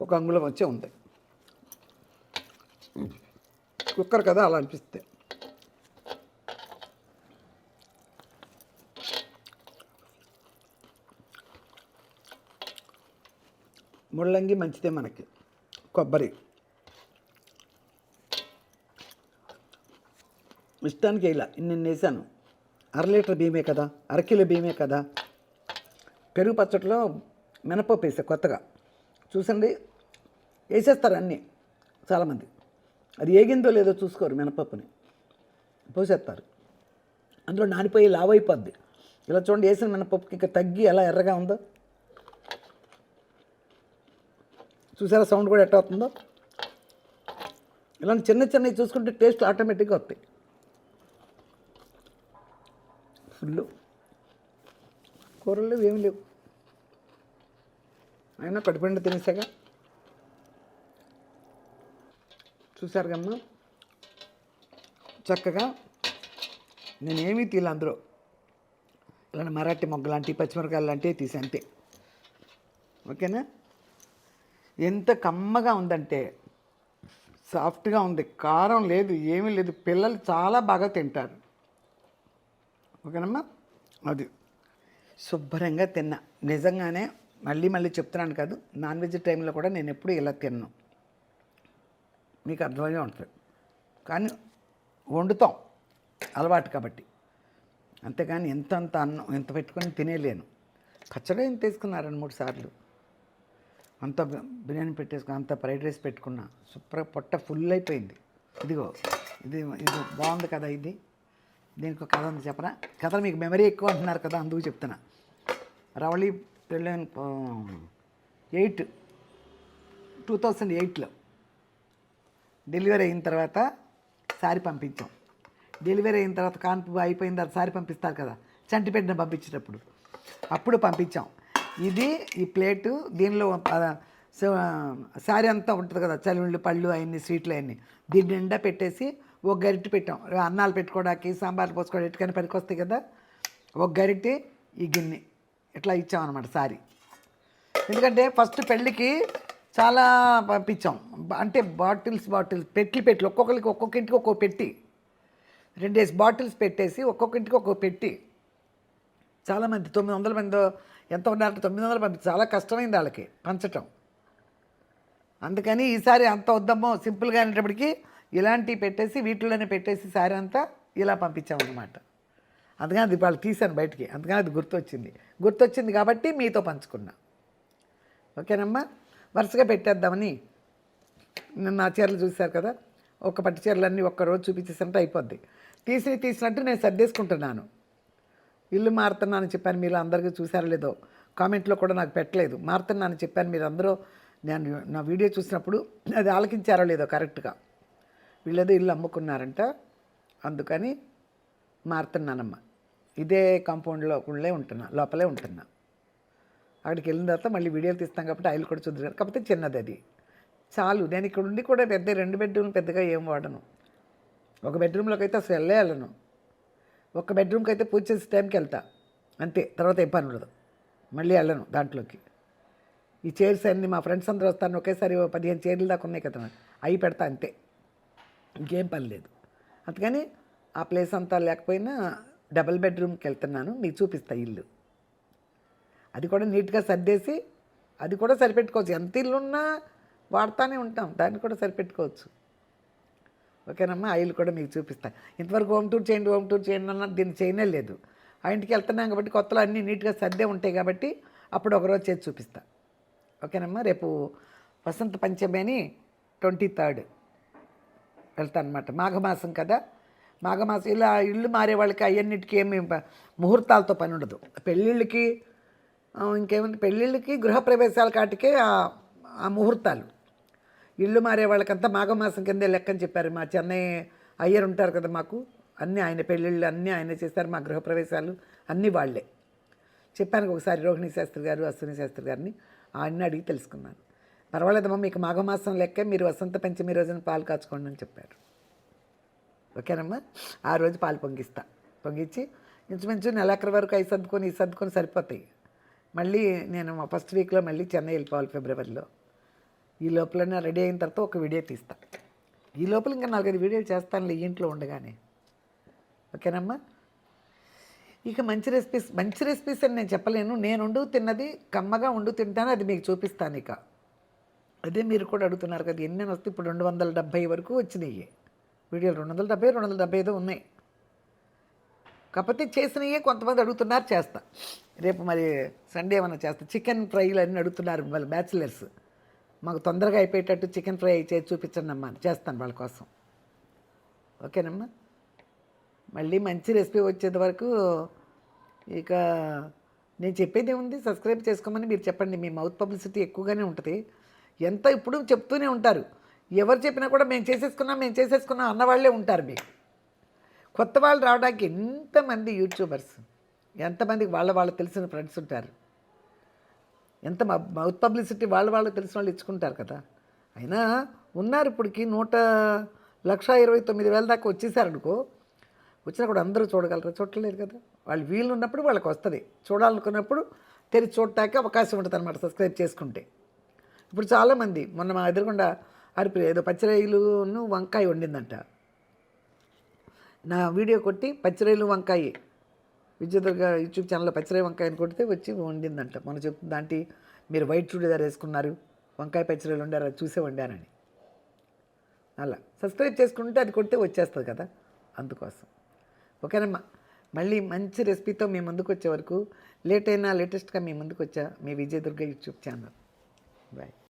1 అంగుళం వచ్చే ఉంది. కుక్కర్ కదా అలా అనిపిస్తుంది. ముల్లంగి మంచిదే మనకి, కొబ్బరి ఇష్టానికి ఇలా ఇన్ని వేసాను. 1/2 లీటర్ బియ్యమే కదా, 1/2 కిలో బియ్యమే కదా. పెరుగు పచ్చట్లో మినపప్పు వేసా కొత్తగా, చూసండి. వేసేస్తారు అన్నీ చాలామంది, అది ఏగిందో లేదో చూసుకోరు. మినపప్పుని పోసేస్తారు, అందులో నానిపోయి లావైపోద్ది. ఇలా చూడండి, వేసిన మినపప్పుకి ఇంకా తగ్గి ఎలా ఎర్రగా ఉందో చూసారా. సౌండ్ కూడా ఎట్లా అవుతుందో. ఇలాంటి చిన్నవి చూసుకుంటే టేస్ట్ ఆటోమేటిక్గా వస్తాయి. ఫుల్ కూరలు ఏమి లేవు, అయినా కడుపుండి తినేసాగా. చూసారు కమ్మా, చక్కగా నేనేమీ తీల అందులో ఇలా మరాఠీ మొగ్గ లాంటి పచ్చిమిరకాయలు లాంటివి తీసి అంతే. ఓకేనా? ఎంత కమ్మగా ఉందంటే, సాఫ్ట్గా ఉంది, కారం లేదు, ఏమీ లేదు, పిల్లలు చాలా బాగా తింటారు. ఓకేనమ్మా? అది శుభ్రంగా తిన్నా. నిజంగానే మళ్ళీ మళ్ళీ చెప్తున్నాను కాదు, నాన్ వెజ్ టైంలో కూడా నేను ఎప్పుడు ఇలా తిన్నాను, మీకు అర్థమయ్యే ఉంటుంది. కానీ వండుతాం అలవాటు కాబట్టి, అంతేగాని ఎంత అన్నం ఎంత పెట్టుకొని తినేలేను. పచ్చడి ఏం తీసుకున్నా 2-3 సార్లు, అంత బిర్యానీ పెట్టేసుకున్నా, అంత ఫ్రైడ్ రైస్ పెట్టుకున్నా, సూపర్గా పొట్ట ఫుల్ అయిపోయింది. ఇదిగో ఇది ఇది బాగుంది కదా. ఇది దీనికి ఒక కథ ఉంది చెప్పనా? కథలు మీకు మెమరీ ఎక్కువ అంటున్నారు కదా, అందుకు చెప్తున్నా. రవళి పెళ్ళైన 2008లో డెలివరీ అయిన తర్వాత సారీ పంపించాం. డెలివరీ అయిన తర్వాత కాన్పు అయిపోయిన తర్వాత సారీ పంపిస్తారు కదా, చంటిపెట్టిన పంపించేటప్పుడు, అప్పుడు పంపించాం. ఇది ఈ ప్లేటు, దీనిలో సారీ అంతా ఉంటుంది కదా, చలివిళ్ళు పళ్ళు అవన్నీ స్వీట్లు అవన్నీ, దీని నిండా పెట్టేసి ఒక గరిటె పెట్టాం. అన్నాలు పెట్టుకోవడానికి, సాంబార్లు పోసుకోవడానికి ఎట్టుకని పనికి వస్తాయి కదా, ఒక గరిటె ఈ గిన్నె ఇట్లా ఇచ్చామన్నమాట సారీ. ఎందుకంటే ఫస్ట్ పెళ్ళికి చాలా పంపించాం, అంటే బాటిల్స్ పెట్లు ఒక్కొక్కరికి ఒక్కొక్క ఇంటికి ఒక్కొక్క పెట్టి 2 బాటిల్స్ పెట్టేసి ఒక్కొక్క ఇంటికి ఒక్కొక్క పెట్టి, చాలామంది 900 మంది ఎంత ఉన్నారంటే 900 పంపించి చాలా కష్టమైంది వాళ్ళకి పంచటం. అందుకని ఈసారి అంత వద్దమ్మో సింపుల్గా అనేటప్పటికి ఇలాంటివి పెట్టేసి వీటిలోనే పెట్టేసి సారీ అంతా ఇలా పంపించామన్నమాట. అందుకని అది వాళ్ళు తీశాను బయటికి, అందుకని అది గుర్తొచ్చింది కాబట్టి మీతో పంచుకున్నా. ఓకేనమ్మా? వరుసగా పెట్టేద్దామని. నా చీరలు చూశారు కదా, ఒక పట్టు చీరలన్నీ ఒక్కరోజు చూపించేసంటే అయిపోద్ది. తీసినట్టు నేను సర్దేసుకుంటున్నాను. ఇల్లు మారుతున్నాను చెప్పాను, మీరు అందరికీ చూసారో లేదో కామెంట్లో కూడా నాకు పెట్టలేదు. మారుతున్నాను చెప్పాను, మీరు అందరూ నేను నా వీడియో చూసినప్పుడు అది ఆలకించారో లేదో కరెక్ట్గా. వీళ్ళేదో ఇల్లు అమ్ముకున్నారంట, అందుకని మారుతున్నానమ్మా. ఇదే కాంపౌండ్లో లోపలే ఉంటున్నా. అక్కడికి వెళ్ళిన తర్వాత మళ్ళీ వీడియోలు తీస్తాం కాబట్టి ఆయిల్ కూడా చూద్దరు, కాకపోతే చిన్నది అది చాలు. నేను ఇక్కడ ఉండి కూడా 2 బెడ్రూమ్లు పెద్దగా ఏం వాడను. ఒక బెడ్రూమ్లోకి అయితే అసలు వెళ్ళను. ఒక బెడ్రూమ్కి అయితే పూజ చేసే టైంకి వెళ్తా అంతే, తర్వాత ఏం పని ఉండదు, మళ్ళీ వెళ్ళను దాంట్లోకి. ఈ చైర్స్ అన్నీ మా ఫ్రెండ్స్ అందరూ వస్తాను, ఒకేసారి 15 చైర్లు దాకా ఉన్నాయి కదా, అవి పెడతా అంతే, ఇంకేం పని లేదు. అందుకని ఆ ప్లేస్ అంతా లేకపోయినా డబుల్ బెడ్రూమ్కి వెళ్తున్నాను, మీకు చూపిస్తా ఇల్లు. అది కూడా నీట్గా సర్దేసి, అది కూడా సరిపెట్టుకోవచ్చు. ఎంత ఇల్లు ఉన్నా వాడుతూనే ఉంటాం, దాన్ని కూడా సరిపెట్టుకోవచ్చు. ఓకేనమ్మా? ఆ ఇల్లు కూడా మీకు చూపిస్తాను. ఇంతవరకు హోమ్ టూర్ చేయండి అన్న దీన్ని చేయనే లేదు. ఆ ఇంటికి వెళ్తున్నాం కాబట్టి కొత్తలో అన్నీ నీట్గా సర్దే ఉంటాయి కాబట్టి అప్పుడు ఒకరోజు చేసి చూపిస్తా. ఓకేనమ్మా? రేపు వసంత పంచమి అని 23rd వెళ్తాను అనమాట. మాఘమాసం కదా, మాఘమాసం ఇలా ఇల్లు మారే వాళ్ళకి అవన్నిటికీ ఏమి ముహూర్తాలతో పని ఉండదు. పెళ్ళిళ్ళకి ఇంకేముంది, పెళ్ళిళ్ళకి గృహప్రవేశాల కాటికే ఆ ముహూర్తాలు. ఇల్లు మారే వాళ్ళకంతా మాఘమాసం కిందే లెక్కని చెప్పారు. మా చెన్నై అయ్యర్ ఉంటారు కదా, మాకు అన్నీ ఆయన పెళ్ళిళ్ళు అన్నీ ఆయన చేస్తారు, మా గృహప్రవేశాలు అన్నీ వాళ్ళే. చెప్పాను ఒకసారి రోహిణి శాస్త్రి గారు, అశ్విని శాస్త్రి గారిని, ఆయన్ని అడిగి తెలుసుకున్నాను. పర్వాలేదమ్మా, మీకు మాఘమాసం లెక్కే, మీరు వసంత పంచమి రోజున పాలు కాచుకోండి అని చెప్పారు. ఓకేనమ్మా? ఆ రోజు పాలు పొంగించి ఇంచుమించు నెలాఖరు వరకు అవి సర్దుకొని సరిపోతాయి. మళ్ళీ నేను ఫస్ట్ వీక్లో మళ్ళీ చెన్నై వెళ్ళిపోవాలి, ఫిబ్రవరిలో. ఈ లోపలనే రెడీ అయిన తర్వాత ఒక వీడియో తీస్తా. ఈ లోపల ఇంకా 4-5 వీడియోలు చేస్తానులే ఇంట్లో ఉండగానే. ఓకేనమ్మా? ఇక మంచి రెసిపీస్ అని నేను చెప్పలేను. నేను తిన్నది కమ్మగా తింటాను, అది మీకు చూపిస్తాను. ఇక అదే మీరు కూడా అడుగుతున్నారు కదా ఎన్ని వస్తే, ఇప్పుడు 270 వరకు వచ్చినాయి వీడియోలు. 275 ఉన్నాయి. కాకపోతే చేసినవే కొంతమంది అడుగుతున్నారు, చేస్తా. రేపు మరి సండే ఏమైనా చేస్తా. చికెన్ ఫ్రైలు అన్నీ అడుగుతున్నారు వాళ్ళ బ్యాచిలర్స్, మాకు తొందరగా అయిపోయేటట్టు చికెన్ ఫ్రై చేసి చూపించండి అమ్మా, చేస్తాను వాళ్ళ కోసం. ఓకేనమ్మా? మళ్ళీ మంచి రెసిపీ వచ్చేది వరకు ఇక నేను చెప్పేది ఏముంది, సబ్స్క్రైబ్ చేసుకోమని మీరు చెప్పండి. మీ మౌత్ పబ్లిసిటీ ఎక్కువగానే ఉంటుంది. ఎంత ఇప్పుడు చెప్తూనే ఉంటారు, ఎవరు చెప్పినా కూడా మేము చేసేసుకున్నాం అన్నవాళ్ళే ఉంటారు. మీకు కొత్త వాళ్ళు రావడానికి ఎంతమంది యూట్యూబర్స్, ఎంతమందికి వాళ్ళకి తెలిసిన ఫ్రెండ్స్ ఉంటారు, ఎంత మౌత్ పబ్లిసిటీ వాళ్ళకి తెలిసిన వాళ్ళు ఇచ్చుకుంటారు కదా. అయినా ఉన్నారు ఇప్పటికి 1,29,000 దాకా వచ్చేసారనుకో. వచ్చినా కూడా అందరూ చూడగలరు, చూడలేరు కదా. వాళ్ళు వీలు ఉన్నప్పుడు వాళ్ళకి వస్తుంది, చూడాలనుకున్నప్పుడు తెరిచి చూడటానికి అవకాశం ఉంటుంది అనమాట సబ్స్క్రైబ్ చేసుకుంటే. ఇప్పుడు చాలామంది మొన్న మా ఎదురుగుండా అరిపి ఏదో పచ్చిరొయ్యలును వంకాయ వండిందంట. నా వీడియో కొట్టి పచ్చిరొయ్యలు వంకాయ విజయదుర్గ యూట్యూబ్ ఛానల్లో పచ్చిరొయ్య వంకాయని కొడితే వచ్చి వండిందంట. మొన్న చెప్తుంది దాంటి మీరు వైట్ చూడీదార్ వేసుకున్నారు, వంకాయ పచ్చిరొయ్యలు వండారు, అది చూసే వండానని. అలా సబ్స్క్రైబ్ చేసుకుంటే అది కొడితే వచ్చేస్తుంది కదా, అందుకోసం. ఓకేనమ్మా, మళ్ళీ మంచి రెసిపీతో మీ ముందుకు వచ్చే వరకు లేట్ అయినా లేటెస్ట్గా మీ ముందుకు వచ్చా మీ విజయదుర్గ యూట్యూబ్ ఛానల్. బాయ్.